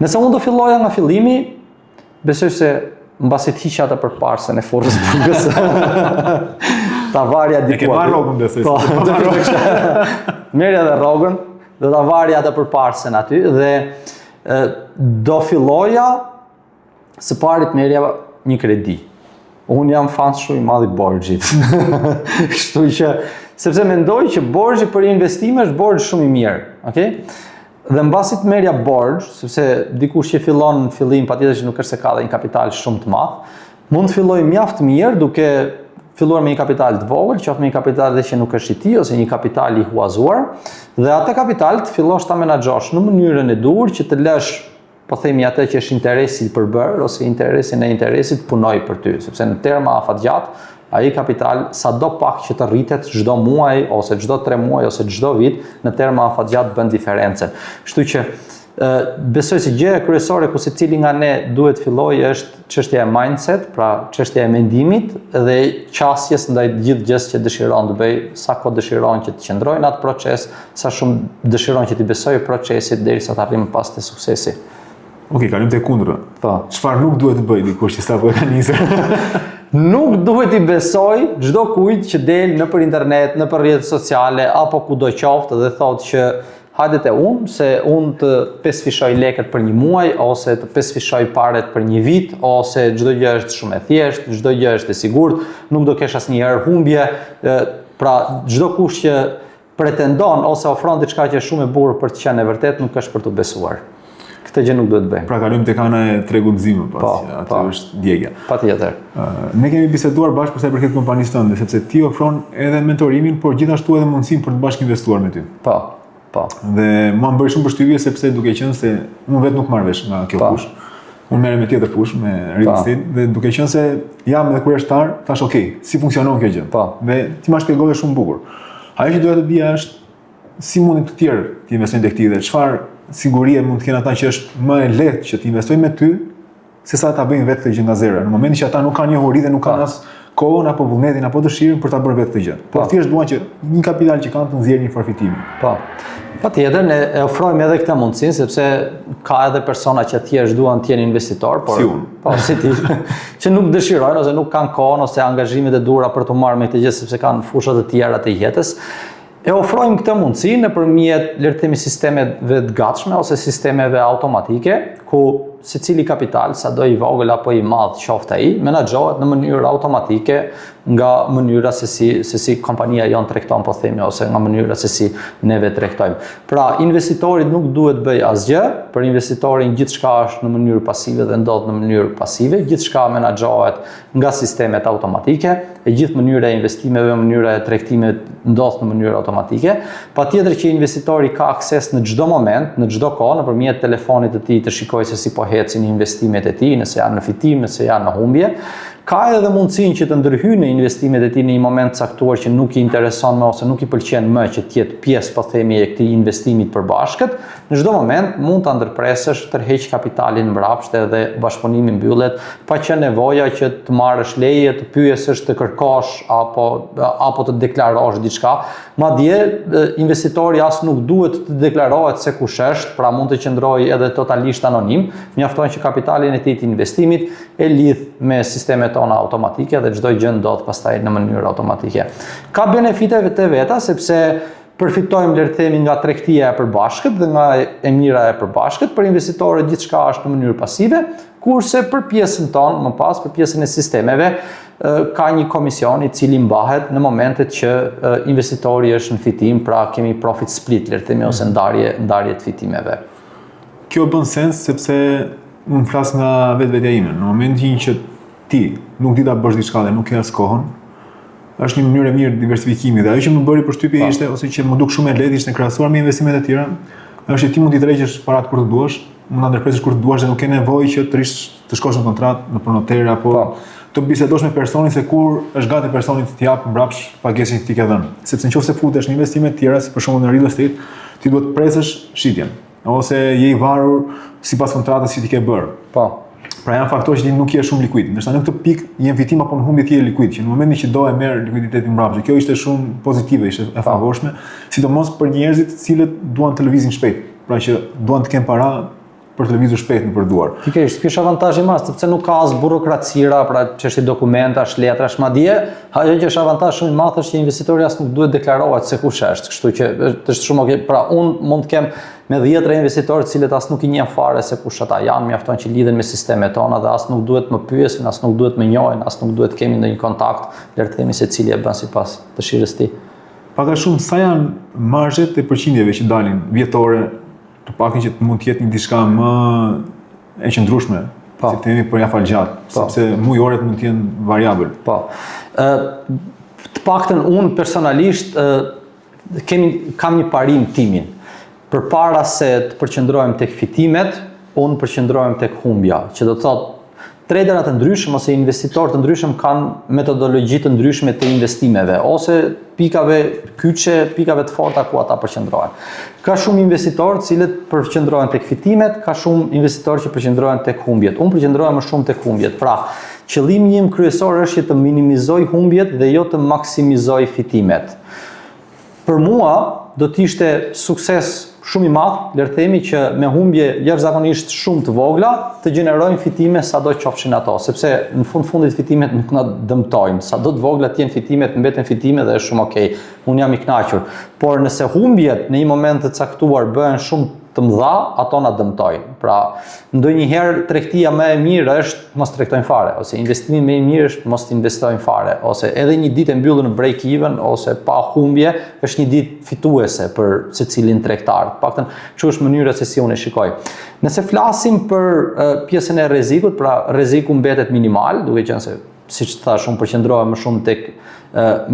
Nëse unë do filloja nga fillimi, besoj se mbasi të hiqja atë përparsën e Forrabukës. Ta varja diku. E ke marrë rrogën besoj. Po. Merja dhe rrogën dhe ta varja atë përparsën aty dhe do filloja së pari të merja një kredi. Unë jam fan shumë i madh i borxhit. Kështu që sepse mendoj që borxhi për investime është borxh shumë i mirë, okay? Dhe mbasi të merja borxh, sepse dikush që fillon në fillim patjetër që nuk është se ka dhe një kapital shumë të madh, mund të filloj mjaft mirë duke filluar me një kapital të vogël, qoftë me një kapital dhe që nuk është i tij ose një kapital i huazuar, dhe atë kapital të fillosh ta menaxhosh në mënyrën e dur që të lësh, po themi atë që është interesi për bër ose interesin e interesit punoj për ty, sepse në terma afatgjat ai kapital sado pak që të rritet çdo muaj ose çdo 3 muaj ose çdo vit në terma afatgjat bën diferencën. Kështu që besoj se gjëja kryesore ku secili nga ne duhet fillojë është çështja e mindset, pra çështja e mendimit dhe qasjes ndaj gjithë gjës që dëshiron të bëj, sa kohë dëshiron që të qëndrojë në atë proces, sa shumë dëshiron që të besojë procesit derisa të arrijë më pas te suksesi. Okej, kalim te kundra. Po. Çfarë nuk duhet të bëj dikush që sapo e ka nisur? Nuk duhet i besoj çdo kujt që del nëpër internet, nëpër rrjetet sociale apo kudo qoftë dhe thotë që hajde te unë se unë të pesfishoj lekët për një muaj ose të pesfishoj paret për një vit ose çdo gjë është shumë e thjeshtë, çdo gjë është e sigurt, nuk do kesh asnjëherë humbje. Pra çdo kush që pretendon ose ofron diçka që është shumë e bukur për të qenë e vërtet nuk është për të besuar. Këtë gjë nuk duhet të bëjmë. Pra kalojmë tek ana e tregut zime pas, atë është djegja. Patjetër. Ne kemi biseduar bashkë për sa i përket kompanisë tënde, sepse ti ofron edhe mentorimin, por gjithashtu edhe mundësinë për të bashkë investuar me ty. Po. Dhe mua më bëri shumë përshtypje sepse duke qenë se unë vetë nuk marr vesh nga kjo fushë. Unë merrem me tjetër fushë, me real estate, dhe duke qenë se jam edhe kurioztar, thash okay, si funksionon kjo gjë. Dhe ti më shpjegove shumë bukur. Ajo që doja të dija është si mundin të tjerë të investojnë tek ti dhe çfarë sigurie mund të kenë ata që është më e lehtë që të investojnë me ty sesa ta bëjnë vetë këtë gjë nga zero. Në momentin që ata nuk kanë njohuri dhe nuk kanë as kohën apo vullnetin apo dëshirën për ta bërë vetë këtë gjë. Por thjesht duan që një kapital që kanë të nxjerrë një përfitim. Patjetër ne e ofrojmë edhe këtë mundësinë sepse ka edhe persona që thjesht duan të jenë investitor, por si unë. Si ti, që nuk dëshirojnë ose nuk kanë kohën ose angazhimet e duhura për të marrë me këtë gjë sepse kanë fushat e tjera të jetës. E ofrojmë këtë mundësi nëpërmjet le të themi sistemeve të gatshme ose sistemeve automatike ku secili kapital, sado i vogël apo i madh qoftë ai, menaxhohet në mënyrë automatike nga mënyra se si kompania jon tregton po themi ose nga mënyra se si neve tregtojmë. Pra investitori nuk duhet bëj asgjë, për investitorin gjithçka është në mënyrë pasive dhe ndodh në mënyrë pasive, gjithçka menaxhohet nga sistemet automatike, e gjithë mënyra e investimeve, mënyra e tregtimit ndodh në mënyrë automatike. Patjetër që investitori ka akses në çdo moment, në çdo kohë nëpërmjet telefonit të tij të shikojë se si po ecin investimet e tij, nëse janë në fitim, nëse janë në humbje. Ka edhe mundësinë që të ndërhyjë në investimet e tij në një moment caktuar që nuk i intereson më ose nuk i pëlqen më që të jetë pjesë po themi e këtij investimi të përbashkët. Në çdo moment mund ta ndërpresësh, tërheq kapitalin mbrapsht edhe bashkëpunimi mbyllet, pa qenë nevoja që të marrësh leje, të pyesësh, të kërkosh apo të deklarosh diçka. Madje investitori as nuk duhet të deklarohet se kush është, pra mund të qëndrojë edhe totalisht anonim. Mjafton që kapitalin e tij të investimit e lidh me sistemet tona automatike dhe çdo gjë ndodh pastaj në mënyrë automatike. Ka benefite të veta sepse përfitojmë le të themi nga tregtia e përbashkët dhe nga e mira e përbashkët. Për investitorët gjithçka është në mënyrë pasive, kurse për pjesën tonë, më pas për pjesën e sistemeve, ka një komision i cili mbahet në momentet që investitori është në fitim, pra kemi profit split le të themi ose ndarje të fitimeve. Kjo bën sens sepse unë flas nga vetvetja ime. Në momentin që ti nuk di ta bësh diçka dhe nuk ke as kohën, është një mënyrë e mirë diversifikimi dhe ajo që më bëri përshtypje ishte ose që më duk shumë e lehtë ishte krahasuar me investimet e tjera, është që ti mund t'i tërheqësh paratë kur të duash, mund ta ndërpresësh kur të duash dhe nuk ke nevojë që të shkosh në kontratë në pronoter apo të bisedosh me personin se kur është gati personi të t'jap mbrapsht pagesën që ti ke dhënë. Sepse nëse futesh në investime të tjera, si për shembull në real estate, ti duhet të presësh shitjen ose je i varur sipas kontratës që ti ke bërë. Pra janë faktorë që ti nuk je shumë likuid. Ndërsa në këtë pikë një fitim apo në humbje ti je likuid, që në momentin që do e merr likuiditetin mbrapsht. Kjo ishte shumë pozitive, ishte e favorshme, sidomos për njerëzit të cilët duan të lëvizin shpejt, pra që duan të kenë para për të lëvizur shpejt në përdor. Pikërisht, ky është avantazhi i madh, sepse nuk ka as burokracira, pra çështje dokumentash, letrash, madje ajo që është avantazh shumë i madh është që investitori as nuk duhet deklarohet se kush është, kështu që është shumë okay. Pra unë mund të kem me 10 investitorë të cilët as nuk i njeh fare se kush ata janë, mjafton që lidhen me sistemet tona dhe as nuk duhet më pyesin, as nuk duhet më njohin, as nuk duhet kemi ndonjë kontakt, le të themi se cili e bën sipas dëshirës tij. Pak a shumë sa janë marzhet e përqindjeve që dalin vjetore, të paktën që mund të jetë një diçka më e qëndrueshme, si themi për javë sepse mujoret mund të jenë variabël. Të paktën unë personalisht kam një parim timin. Përpara se të përqendrohem tek fitimet, unë përqendrohem tek humbja, që do të thotë traderat të ndryshëm ose investitorë të ndryshëm kanë metodologji të ndryshme të investimeve ose pikave kyçe, pikave të forta ku ata përqendrohen. Ka shumë investitorë të cilët përqendrohen tek fitimet, ka shumë investitorë që përqendrohen tek humbjet. Unë përqendrohem më shumë tek humbjet. Pra, qëllimi im kryesor është që të minimizoj humbjet dhe jo të maksimizoj fitimet. Për mua do të ishte sukses shumë i madh, le të themi që me humbje jashtëzakonisht shumë të vogla të gjenerojnë fitime sado qofshin ato, sepse në fundit fitimet nuk na dëmtojnë, sado të vogla të jenë fitimet, mbeten fitime dhe është shumë okay. Unë jam i kënaqur. Por nëse humbjet në një moment të caktuar bëhen shumë të mëdha, ato na dëmtojnë. Pra, ndonjëherë tregtia më e mirë është mos tregtojnë fare, ose investimi më i mirë është mos investojnë fare, ose edhe një ditë e mbyllur në break even ose pa humbje është një ditë fituese për secilin tregtar. Paktën kjo është mënyra se si unë e shikoj. Nëse flasim për pjesën e rrezikut, pra rreziku mbetet minimal, duke qenë se siç thash unë përqendrohem më shumë tek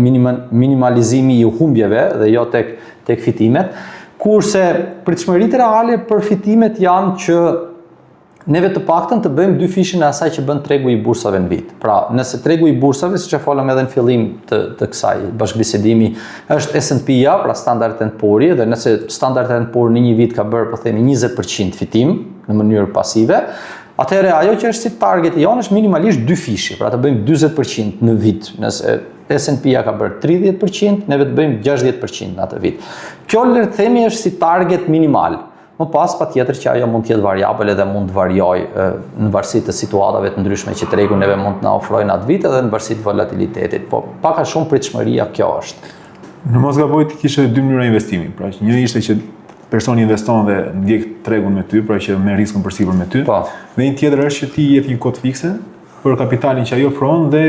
minimalizimi i humbjeve dhe jo tek fitimet. Kurse pritshmëritë reale për fitimet janë që neve të paktën të bëjmë dy fishin e asaj që bën tregu i bursave në vit. Pra, nëse tregu i bursave, siç e folëm edhe në fillim të kësaj bashkëbisedimi, është S&P-ja, pra Standard & Poor's, dhe nëse Standard & Poor's në një vit ka bërë, po themi 20% fitim në mënyrë pasive, atëherë ajo që është si targeti jonë është minimalisht dy fishi, pra të bëjmë 40% në vit. Nëse S&P-ja ka bërë 30%, neve të bëjmë 60% në atë vit. Kjo le të themi është si target minimal. Më pas patjetër që ajo mund të jetë variabël edhe mund të variojë në varësi të situatave të ndryshme që tregu neve mund të na ofrojnë atë vit edhe në varësi të volatilitetit. Po pak a shumë pritshmëria kjo është. Në mos gaboj ti kishe dy mënyra investimi. Pra që një ishte që personi investon dhe ndjek tregun me ty, pra që merr riskun përsipër me ty. Dhe një tjetër është që ti jep një kod fikse për kapitalin që ai ofron dhe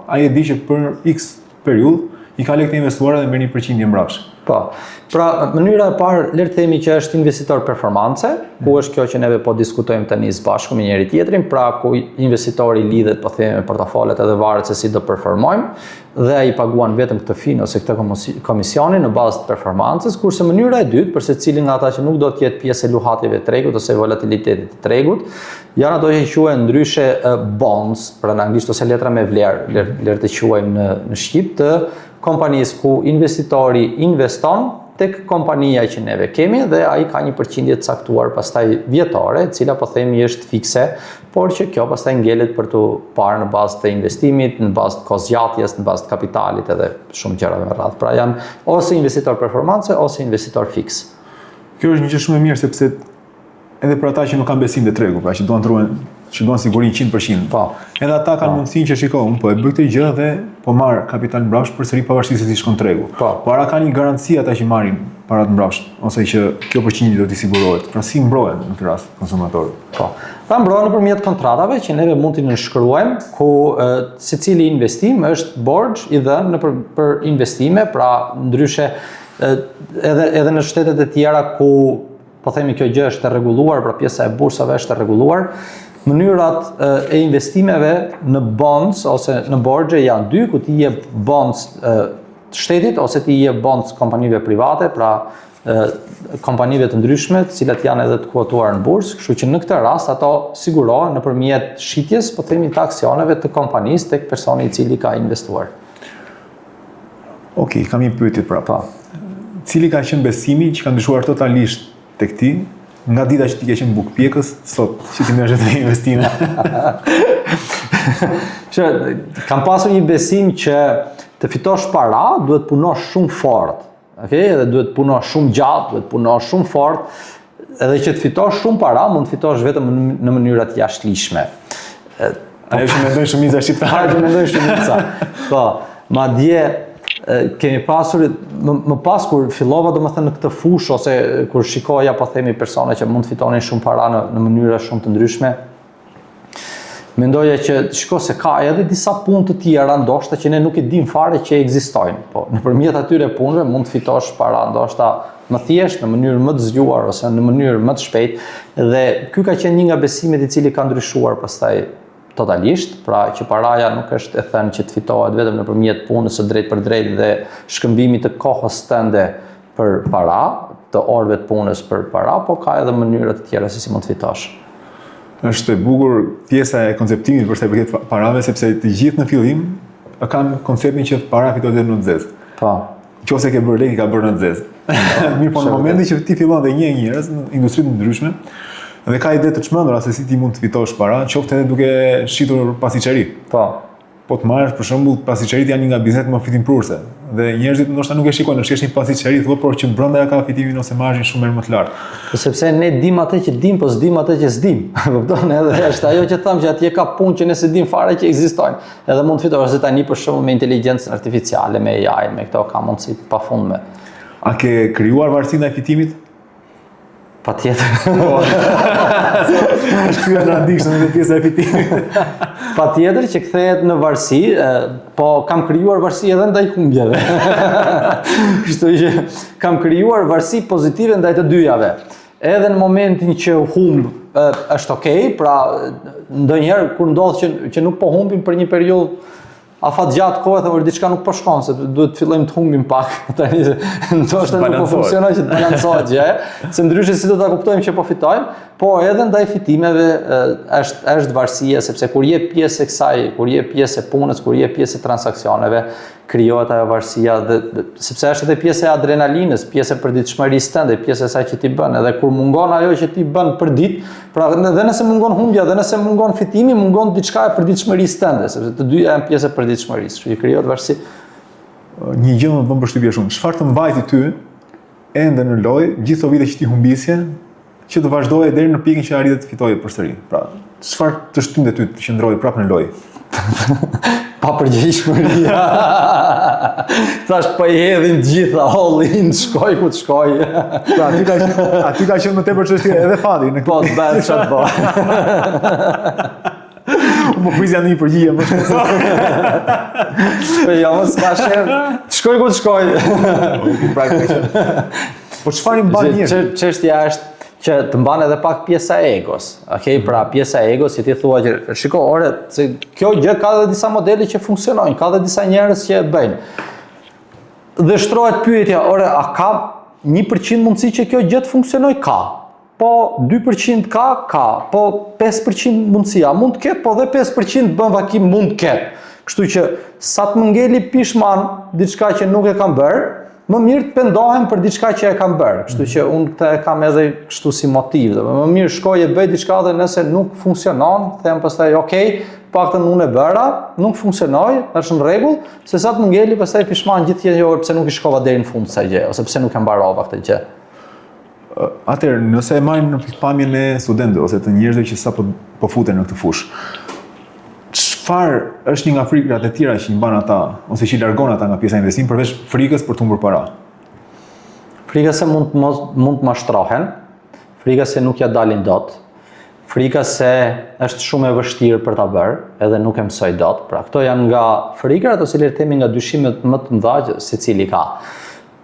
ai e di që për X periudhë i ka lekë të investuara dhe merr 1% mbrapsht. Pra, mënyra e parë, le të themi që është investitor performance, ku është kjo që neve po diskutojmë tani së bashku me njëri tjetrin, pra ku investitori lidhet po themi me portofolet edhe varet se si do performojmë dhe ai paguan vetëm këtë fin ose këtë komisionin në bazë të performancës, kurse mënyra e dytë për secilin nga ata që nuk do të jetë pjesë e luhatjeve të tregut ose volatilitetit të tregut, janë ato që quhen ndryshe bonds, pra në anglisht ose letra me vlerë, le të quajmë në shqip, të kompanisë ku investitori investon tek kompania që neve kemi dhe ai ka një përqindje të caktuar pastaj vjetore, e cila po themi është fikse, por që kjo pastaj ngelet për të parë në bazë të investimit, në bazë të kozgjatjes, në bazë të kapitalit edhe shumë gjëra me radhë. Pra janë ose investitor performance ose investitor fiks. Kjo është një gjë shumë e mirë sepse edhe për ata që nuk kanë besim te tregu, pra që duan sigurinë 100%. Edhe ata kanë mundësinë që shikojnë, po e bëj këtë gjë dhe po marr kapital mbrapsht përsëri pavarësisht se si shkon tregu. Por ata kanë një garanci ata që marrin parat mbrapsht, ose që kjo përqindje do t'i sigurohet. Pra si mbrohen në këtë rast konsumatorët? Ta mbrohen nëpërmjet kontratave që neve mund t'i nënshkruajmë, ku secili investim është borxh i dhënë për investime, pra ndryshe edhe në shtetet e tjera ku po themi kjo gjë është e rregulluar, pra pjesa e bursave është e rregulluar. Mënyrat e investimeve në bonds ose në borxhe janë dy, ku ti jep bonds shtetit ose ti jep bonds kompanive private, pra kompanive të ndryshme, të cilat janë edhe të kuotuar në bursë, kështu që në këtë rast ato sigurohen nëpërmjet shitjes, po themi të aksioneve të kompanisë tek personi i cili ka investuar. Okej, kam një pyetje prapa. Cili ka qenë besimi që ka ndryshuar totalisht tek ti nga dita që ti ke qenë bukpjekës sot që ti merresh me investime? Kam pasur një besim që të fitosh para duhet punosh shumë fort. Edhe duhet punosh shumë gjatë, duhet punosh shumë fort, edhe që të fitosh shumë para mund të fitosh vetëm në mënyra të jashtëligjshme. Ajo që mendojnë shumica shqiptare. Ajo që mendojnë shumica. Po, madje kemi pasur më pas kur fillova domethënë në këtë fushë ose kur shikoja po themi persona që mund të fitonin shumë para në mënyra shumë të ndryshme, mendoja që shiko se ka edhe disa punë të tjera ndoshta që ne nuk e dim fare që ekzistojnë, po nëpërmjet atyre punëve mund të fitosh para ndoshta më thjesht, në mënyrë më të zgjuar ose në mënyrë më të shpejtë, dhe ky ka qenë një nga besimet i cili ka ndryshuar pastaj totalisht, pra që paraja nuk është e thënë që të fitohet vetëm nëpërmjet punës së drejtë për drejtë dhe shkëmbimit të kohës tënde për para, të orëve të punës për para, po ka edhe mënyra të tjera se si mund të fitosh. Është e bukur pjesa e konceptimit për sa i përket parave, sepse të gjithë në fillim kanë konceptin që para fitohet në zezë. Po. Nëse ke bërë lekë, ka bërë në zezë. Mirë, po në momentin që ti fillon dhe një njerëz në industritë ndryshme, dhe ka ide të çmendura se si ti mund të fitosh para, qoftë edhe duke shitur pasiçeri. Po. po të marrësh për shembull pasqyçerit janë një nga bizneset më fitimprurse. Dhe njerëzit ndoshta nuk e shikojnë, nëse është një pasqyçeri thua por që brenda ka fitimin ose marzhin shumë më të lartë. Sepse ne dim atë që dim, po s'dim atë që s'dim. Kupton? Edhe është ajo që them që atje ka punë që nëse dim fare që ekzistojnë. Edhe mund të fitosh ose tani për shembull me inteligjencën artificiale, me AI, me këto ka mundësi të pafundme. A ke krijuar varësi ndaj fitimit? Patjetër. Është kthyer në addiction në pjesa e fitimit. Patjetër që kthehet në varësi, po kam krijuar varësi edhe ndaj humbjeve. Kështu që kam krijuar varësi pozitive ndaj të dyjave. Edhe në momentin që humb është okay, pra ndonjëherë kur ndodh që nuk po humbim për një periudhë afat gjatë kohë dhe diçka nuk po shkon, se duhet të fillojmë të humbim pak. Tani ndoshta nuk po funksionon që të balancohet gjë, se ndryshe si do ta kuptojmë që po fitojmë, po edhe ndaj fitimeve është varësia, sepse kur je pjesë e kësaj, kur je pjesë e punës, kur je pjesë e transaksioneve, krijohet ajo varësia dhe sepse është edhe pjesë e adrenalinës, pjesë e përditshmërisë tënde, pjesë e asaj që ti bën, edhe kur mungon ajo që ti bën për ditë, pra edhe nëse mungon humbja, dhe nëse mungon fitimi, mungon diçka e përditshmërisë tënde, sepse të dyja janë pjesë e përditshmërisë, kështu që krijohet varësi. Një gjë më bën përshtypje shumë. Çfarë të mbajti ty ende në lojë gjithë këto vite që ti humbisje, që të vazhdoje deri në pikën që arritet të fitoje përsëri? Pra, çfarë të shtynte ty të qëndroje prapë në lojë? Pa përgjegjshmëria. Thash po I hedhin të gjitha, all in, shkoj ku të shkoj. Pra, aty ka qenë më tepër çështje edhe fati. Po, të bëhet çfarë të bëj. Më prizja një përgjigje më shumë. Po jo, mos ka shem. Shkoj ku të shkoj. Po çfarë I mban njerëz? Çështja është që të mban edhe pak pjesa e egos. Okej, pra pjesa e egos që ti thua që shiko, ore, se kjo gjë ka edhe disa modele që funksionojnë, ka edhe disa njerëz që e bëjnë. Dhe shtrohet pyetja, ore, a ka 1% mundësi që kjo gjë të funksionojë? Ka. Po 2% ka, po 5% mundësia mund të ketë, po dhe 5% bën vakim mund të ketë. Kështu që sa të më ngeli pishman diçka që nuk e kam bërë, më mirë të pendohem për diçka që e kam bërë. Kështu që unë këtë e kam edhe kështu si motiv. Më mirë shkoj e bëj diçka dhe nëse nuk funksionon, them pastaj okay, paktën unë e bëra, nuk funksionoi, është në rregull, se sa të më ngeli pastaj pishman gjithë jo pse nuk I shkova deri në fund kësaj gjë, ose pse nuk e mbarova këtë gjë. Atëherë, nëse e marrim në pikpamjen e studentëve ose të njerëzve që sapo po futen në këtë fushë, çfarë është një nga frikrat e tjera që I mban ata ose që I largon ata nga pjesa e investimit përveç frikës për të humbur para? Frika se mund të mashtrohen, frika se nuk ja dalin dot, frika se është shumë e vështirë për ta bërë, edhe nuk e mësoj dot. Pra këto janë nga frikrat ose le të themi nga dyshimet më të mëdha që secili ka.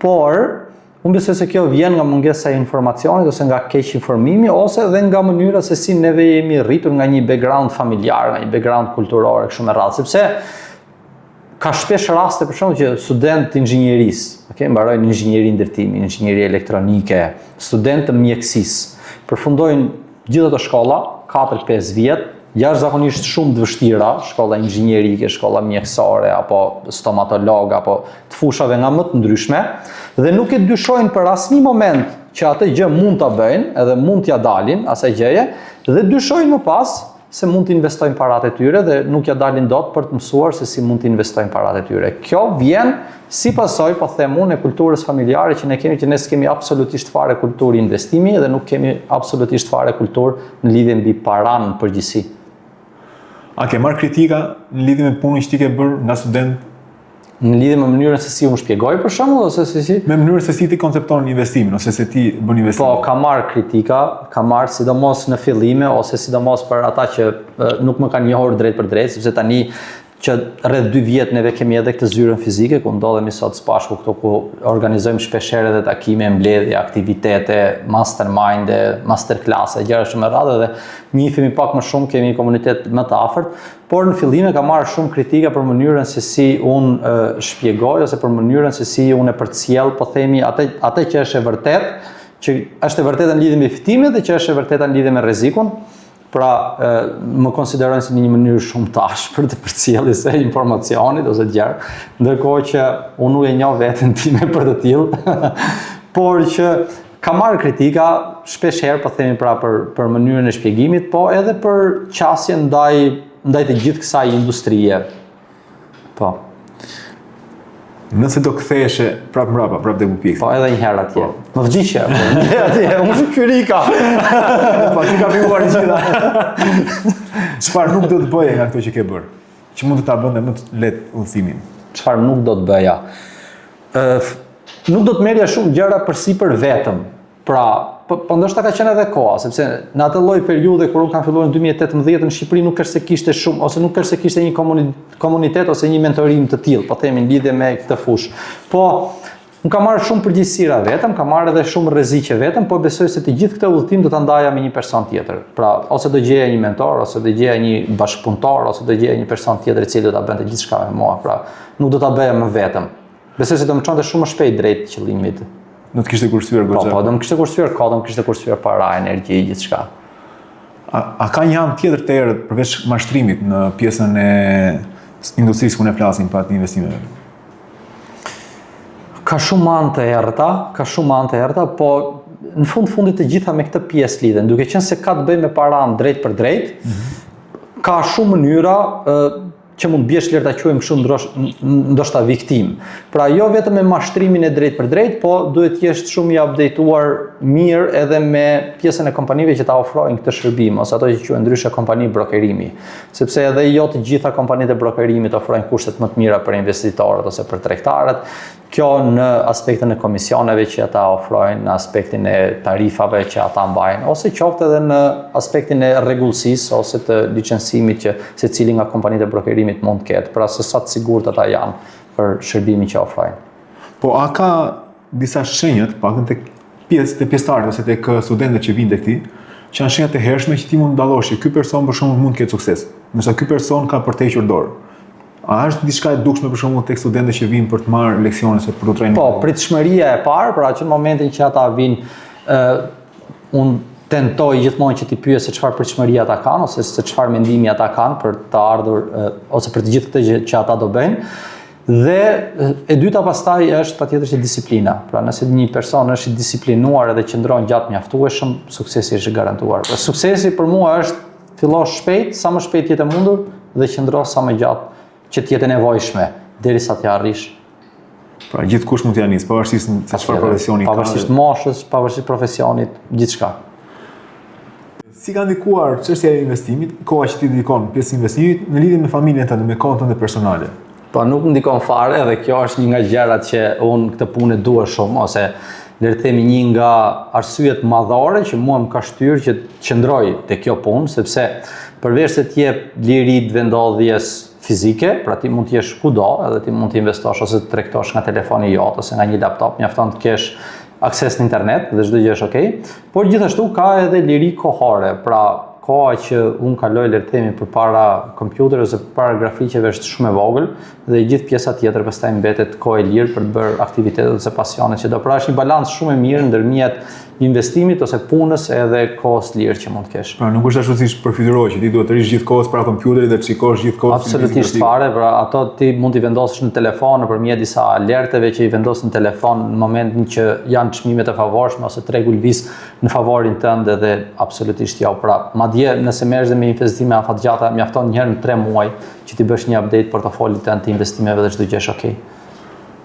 Por unë besoj se kjo vjen nga mungesa e informacionit ose nga keq informimi ose edhe nga mënyra se si neve jemi rritur nga një background familjar, nga një background kulturor e kështu me radhë, sepse ka shpesh raste për shembull që student inxhinierisë, okay, mbarojnë inxhinieri ndërtimi, inxhinieri elektronike, student të mjekësisë, përfundojnë gjithë ato shkolla, 4-5 vjet, jashtëzakonisht shumë të vështira, shkolla inxhinierike, shkolla mjekësore apo stomatolog apo të fushave nga më të ndryshme, dhe nuk e dyshojnë për asnjë moment që atë gjë mund ta bëjnë, edhe mund t'ja dalin asaj gjëje, dhe dyshojnë më pas se mund të investojnë paratë e tyre dhe nuk ja dalin dot për të mësuar se si mund të investojnë paratë e tyre. Kjo vjen si pasojë, po them unë, e kulturës familjare që ne s'kemi absolutisht fare kulturë investimi dhe nuk kemi absolutisht fare kulturë në lidhje mbi paranë në përgjithësi. A ke marrë kritika në lidhje me punën që ti ke bërë nga student? Në lidhje me mënyrën se si unë shpjegoj për shembull ose se si? Me mënyrën se si ti koncepton investimin ose se ti bën investim. Po, ka marrë kritika, ka marrë sidomos në fillime ose sidomos për ata që nuk më kanë njohur drejt për drejt, sepse tani që rreth 2 vjet neve kemi edhe këtë zyrën fizike ku ndodhemi sot së bashku këtu ku organizojmë shpeshherë edhe takime, mbledhje, aktivitete, mastermind, masterclass, gjëra shumë rrallë dhe njihemi pak më shumë, kemi një komunitet më të afërt, por në fillime ka marrë shumë kritika për mënyrën se si unë shpjegoj ose për mënyrën se si unë e përcjell, po themi atë që është e vërtetë, që është e vërtetë në lidhje me fitimet dhe që është e vërtetë në lidhje me rrezikun. Pra, më konsiderojnë si një mënyrë shumë tash për të përcjelljes së informacionit ose gjërë, ndërkohë që unë nuk e njoh veten time për të tillë, por që ka marrë kritika shpeshherë, po themi pra për mënyrën e shpjegimit, po edhe për qasjen ndaj të gjithë kësaj industrie. Po. Nëse do ktheheshe prapë mbrapa, prapë tek Bupik. Po edhe një herë atje. Më vëgjishje. Atje, unë shumë qyrika. Po ti ka filluar i gjitha. Çfarë nuk do të bëje nga këto që ke bërë? Që mund të ta bënte më të lehtë udhëtimin. Çfarë nuk do të bëja? Nuk do të merrja shumë gjëra përsipër vetëm. Pra, po ndoshta ka qenë edhe koha, sepse në atë lloj periudhe kur unë kam filluar në 2018 në Shqipëri nuk është se kishte shumë ose nuk është se kishte një komunitet ose një mentorim të tillë, po themi në lidhje me këtë fushë. Po unë kam marrë shumë përgjegjësira vetëm, kam marrë edhe shumë rreziqe vetëm, po besoj se të gjithë këtë udhëtim do ta ndaja me një person tjetër. Pra, ose do gjeja një mentor, ose do gjeja një bashkëpunëtor, ose do gjeja një person tjetër i cili do ta bënte gjithçka me mua. Pra, nuk do ta bëja më vetëm. Besoj se do më çonte shumë më shpejt drejt qëllimit. Do të kishte kursyer goxha. Po, do më kishte kursyer kohë, do më kishte kursyer para, energji, gjithçka. A ka një anë tjetër të errët përveç mashtrimit në pjesën e industrisë ku ne flasim pa të investimeve? Ka shumë anë të errëta, po në fundit të gjitha me këtë pjesë lidhen, duke qenë se ka të bëjë me paranë drejt për drejt, ka shumë mënyra që mund bjesh lirë ta quajmë kështu ndoshta viktim. Pra jo vetëm me mashtrimin e drejt për drejt, po duhet të jesh shumë i updateuar mirë edhe me pjesën e kompanive që ta ofrojnë këtë shërbim, ose ato që quhen ndryshe kompani brokerimi. Sepse edhe jo të gjitha kompanitë e brokerimit ofrojnë kushtet më të mira për investitorët ose për tregtarët. Kjo në aspektin e komisioneve që ata ofrojnë, në aspektin e tarifave që ata mbajnë, ose qoftë edhe në aspektin e rregullsisë ose të licencimit që secili nga kompanitë e brokerimit mund të ketë, pra se sa të sigurt ata janë për shërbimin që ofrojnë. Po a ka disa shenjat, paktën tek pjesëtarët ose tek studentët që vinë tek ti, që janë shenjat e hershme që ti mund të dallosh që ky person për shembull mund të ketë sukses, nëse ky person ka përtequr dorë? A është diçka e dukshme për shembull tek studentët që vinë për të marrë leksione ose për të trajnuar? Po, pritshmëria e parë, pra që në momentin që ata vinë, unë tentoj gjithmonë që t'i pyes se çfarë pritshmëri ata kanë ose se çfarë mendimi ata kanë për të ardhur ose për të gjithë këtë që ata do bëjnë. Dhe e dyta pastaj është patjetër që disiplina. Pra nëse një person është i disiplinuar edhe qëndron gjatë mjaftueshëm, suksesi është i garantuar. Pra, suksesi për mua është fillosh shpejt, sa më shpejt jetë e mundur dhe qëndro sa më gjatë që të jetë e nevojshme derisa të arrish. Pra gjithkush mund t'ia nis, pavarësisht se çfarë profesioni ka. Pavarësisht moshës, pavarësisht profesionit, gjithçka. Si ka ndikuar çështja e investimit, koha që ti dedikon pjesë investimit në lidhje me familjen tënde, me kohën tënde personale? Po nuk ndikon fare dhe kjo është një nga gjërat që unë këtë punë dua shumë ose le të themi një nga arsyet madhore që mua më ka shtyrë që të qëndroj te kjo punë, sepse përveç se të jep liri të vendodhjes fizike, pra ti mund të jesh kudo, edhe ti mund të investosh ose të tregtosh nga telefoni jot ose nga një laptop, mjafton të kesh akses në internet dhe çdo gjë është okay. Por gjithashtu ka edhe liri kohore, pra koha që unë kaloj le të themi përpara kompjuterit ose përpara grafikeve është shumë e vogël dhe gjithë pjesa tjetër pastaj mbetet kohë e lirë për të bërë aktivitetet ose pasionet që do pra është një balancë shumë e mirë ndërmjet investimit ose punës edhe kohës lirë që mund të kesh. Pra nuk është ashtu siç përfiturohet që ti duhet të rish gjithë kohës para kompjuterit dhe të shikosh gjithë kohës. Absolutisht fare, pra ato ti mund t'i vendosësh në telefon nëpërmjet disa alerteve që i vendos në telefon në momentin që janë çmimet e favorshme ose tregu lviz në favorin tënd dhe absolutisht jo. Pra madje nëse merresh me investime afatgjata mjafton një herë në 3 muaj që ti bësh një update portofolit tënd të investimeve dhe çdo gjë është okay.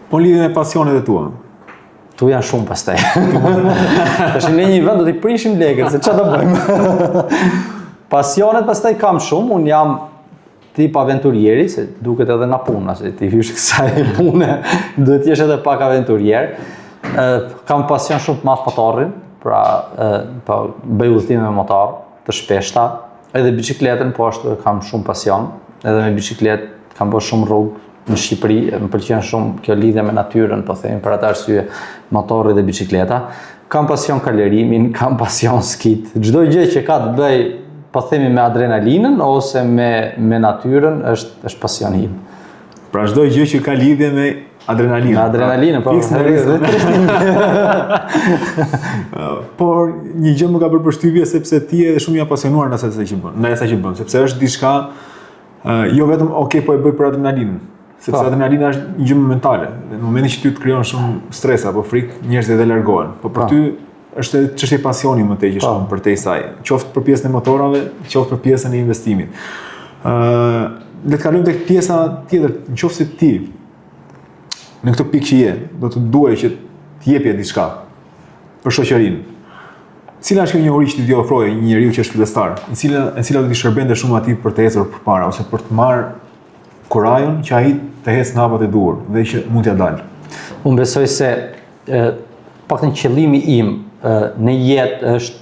Po lidhen me pasionet e tua. Tu janë shumë pastaj. Tash në një vend do t'i prishim lekët, se çfarë do bëjmë? Pasionet pastaj kam shumë, un jam tip aventurieri, se duket edhe nga puna, se ti hysh kësaj pune, duhet të jesh edhe pak aventurier. Kam pasion shumë të madh motorrin, pra po bëj udhëtime me motor të shpeshta, edhe biçikletën po ashtu kam shumë pasion, edhe me biçikletë kam bërë shumë rrugë në Shqipëri, më pëlqen shumë kjo lidhje me natyrën, po themi për atë arsye motorri dhe biçikleta. Kam pasion kalorimin, kam pasion skit. Çdo gjë që ka të bëj, po themi me adrenalinën ose me natyrën është pasioni im. Pra çdo gjë që ka lidhje me adrenalinën. Me adrenalinën, po. Por një gjë më ka bërë përshtypje sepse ti je shumë i apasionuar në asaj që bën, sepse është diçka jo vetëm okay po e bëj për adrenalinën. Sepse adrenalina është një gjë momentale. Në momentin që ty të krijon shumë stres apo frikë, njerëzit e largohen. Po për ty është çështje pasioni më tej që për te saj. Qoftë për pjesën e motorave, qoftë për pjesën e investimit. le të kalojmë tek pjesa tjetër, nëse ti në këtë pikë që je, do të duaj që të jepje diçka për shoqërinë. Cila është kjo njohuri që ti do ofroje një njeriu që është fillestar, e cila do t'i shërbente shumë atij për të ecur përpara ose për të marrë kurajon që ai të ecë në hapat e duhur dhe që mund t'ia dalë. Unë besoj se paktën qëllimi im në jetë është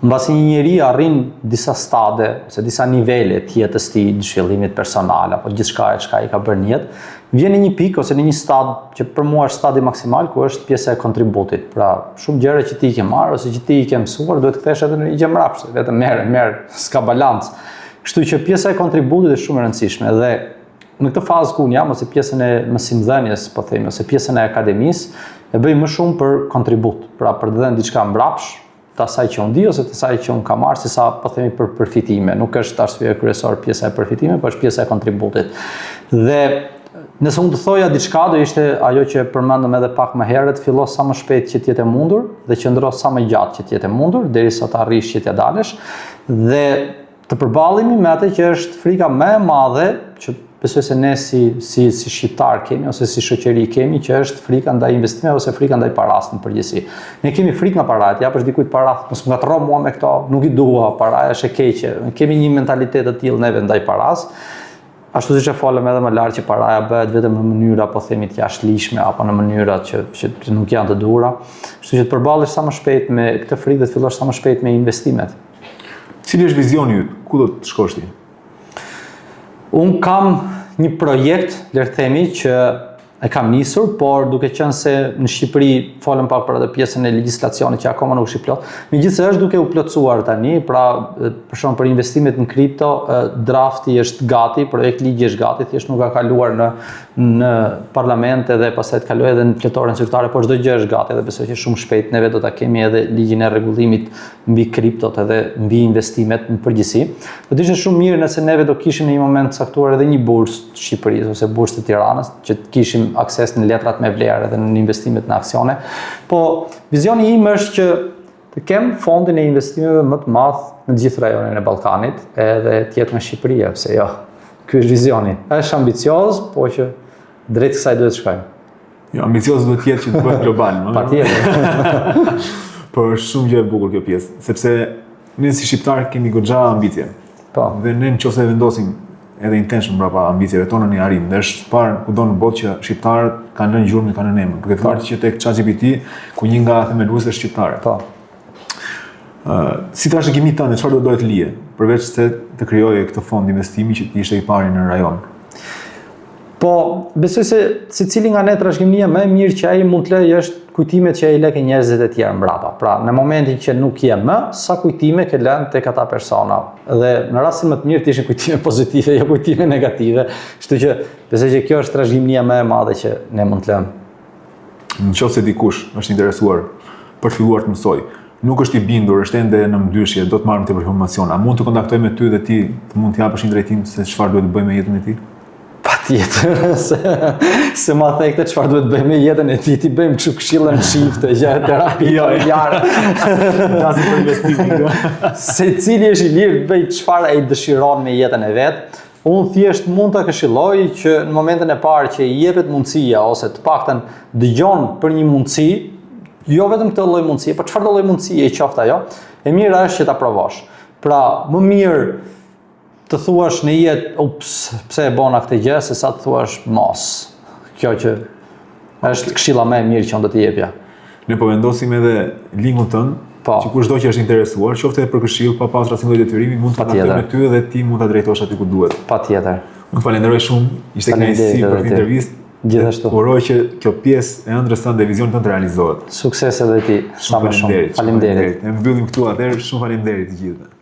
mbasi një njeri arrin disa stade ose disa nivele të jetës tij, të zhvillimit personal apo gjithçka çka i ka bërë në jetë, vjen në një pikë ose në një stad që për mua është stadi maksimal ku është pjesa e kontributit. Pra, shumë gjëra që ti i ke marrë ose që ti i ke mësuar duhet të kthesh edhe në një gjë mbrapsht, vetëm merr, s'ka balancë. Kështu që pjesa e kontributit është shumë e rëndësishme dhe në këtë fazë ku unë jam ose pjesën e mësimdhënies, po themi, ose pjesën e akademisë, e bëj më shumë për kontribut, pra për të dhënë diçka mbrapsht të asaj që unë di ose të asaj që unë kam marrë, si sa po themi për përfitime. Nuk është arsye kryesor pjesa e përfitime, por është pjesa e kontributit. Dhe nëse unë të thoja diçka, do ishte ajo që përmendëm edhe pak më herët, fillo sa më shpejt që të jetë e mundur dhe qëndro sa më gjatë që të jetë e mundur derisa të arrish që t'ja dalësh dhe të përballemi me atë që është frika më e madhe që besoj se ne si shqiptar kemi ose si shoqëri kemi, që është frika ndaj investimeve ose frika ndaj paras në përgjithësi. Ne kemi frikë nga paraja, japësh dikujt parat, mos më ngatro mua me këto, nuk i dua, paraja është e keqe. Kemi një mentalitet të tillë neve ndaj paras. Ashtu siç e folëm edhe më lart që paraja bëhet vetëm në mënyra po themi të jashtëligjshme apo në mënyra që nuk janë të duhura. Kështu që të përballesh sa më shpejt me këtë frikë dhe të fillosh sa më shpejt me investimet. Cili është vizioni yt? Ku do të shkosh ti? Unë kam një projekt, le të themi, që e kam nisur, por duke qenë se në Shqipëri folëm pak për atë pjesën e legjislacionit që akoma nuk është i plot. Megjithëse është duke u plotësuar tani, pra për shembull për investimet në kripto, drafti është gati, projekt ligji është gati, thjesht nuk ka kaluar në parlament edhe pastaj të kalojë edhe në plotëtorën zyrtare, por çdo gjë është gati dhe besoj që shumë shpejt neve do ta kemi edhe ligjin e rregullimit mbi kriptot edhe mbi investimet në përgjithësi. Do të ishte shumë mirë nëse neve do kishim në një moment caktuar edhe një bursë të Shqipërisë ose bursë të Tiranës, që të kishim akses në letrat me vlerë dhe në investimet në aksione. Po, vizioni im është që të kem fondin e investimeve më të madh në gjithë rajonin e Ballkanit, edhe të jetë në Shqipëri, pse jo. Ky është vizioni. Është ambicioz, po që drejt kësaj duhet të shkojmë. Jo, ambicioz duhet të jetë që të bëhet global, no? Patjetër. Por është shumë gjë e bukur kjo pjesë, sepse ne si shqiptar kemi goxha ambicie. Po. Dhe ne nëse vendosim edhe intention mbrapa ambicieve tona në arrim. Dhe është parë kudo në botë që shqiptarët kanë lënë gjurmën, kanë lënë emrin. Duke thënë që tek ChatGPT, ku një nga themeluesit është shqiptare. Po. Si trashëgimi tënde, çfarë do doje të lije, përveç se të krijoje këtë fond investimi që ishte i pari në rajon? Po, besoj se secili nga ne trashëgimia më e mirë që ai mund të lejë është kujtimet që ai lë ke njerëzit e tjerë mbrapa. Pra, në momentin që nuk je më, sa kujtime ke lënë tek ata persona. Dhe në rastin më të mirë të ishin kujtime pozitive, jo kujtime negative. Kështu që besoj që kjo është trashëgimia më e madhe që ne mund të lëmë. Nëse dikush është interesuar për të filluar të mësoj, nuk është i bindur, është ende në mdyshje, do të marrim tepër informacion. A mund të kontaktoj me ty dhe ti të mund të japësh një drejtim se çfarë duhet të bëj me jetën e tij? Patjetër, se ma the këtë çfarë duhet të bëjmë me jetën e tij, ti bëjmë kështu këshilla në shifte, gjë terapi familjare. Dasim për investimin. Secili është i lirë të bëjë çfarë ai dëshiron me jetën e vet. Unë thjesht mund ta këshilloj që në momentin e parë që i jepet mundësia ose të paktën dëgjon për një mundësi, jo vetëm këtë lloj mundësie, por çfarë lloj mundësie i qoftë ajo, e mira është që ta provosh. Pra, më mirë të thuash në jetë, ups, pse e bona këtë gjë, se sa të thuash mos. Kjo që është këshilla më e mirë që unë do t'i jepja. Ne po vendosim edhe linkun tënd, që kushdo që është interesuar, qoftë edhe për këshill, pa pasur asnjë lloj detyrimi, mund të kontaktoj me ty dhe ti mund ta drejtosh aty ku duhet. Patjetër. Unë falenderoj shumë, ishte kënaqësi për këtë intervistë. Gjithashtu. Uroj që kjo pjesë e ëndrrës tënde, vizionit tënd të realizohet. Sukses edhe ti, sa më shumë. Faleminderit. Ne mbyllim këtu atëherë, shumë faleminderit të gjithëve.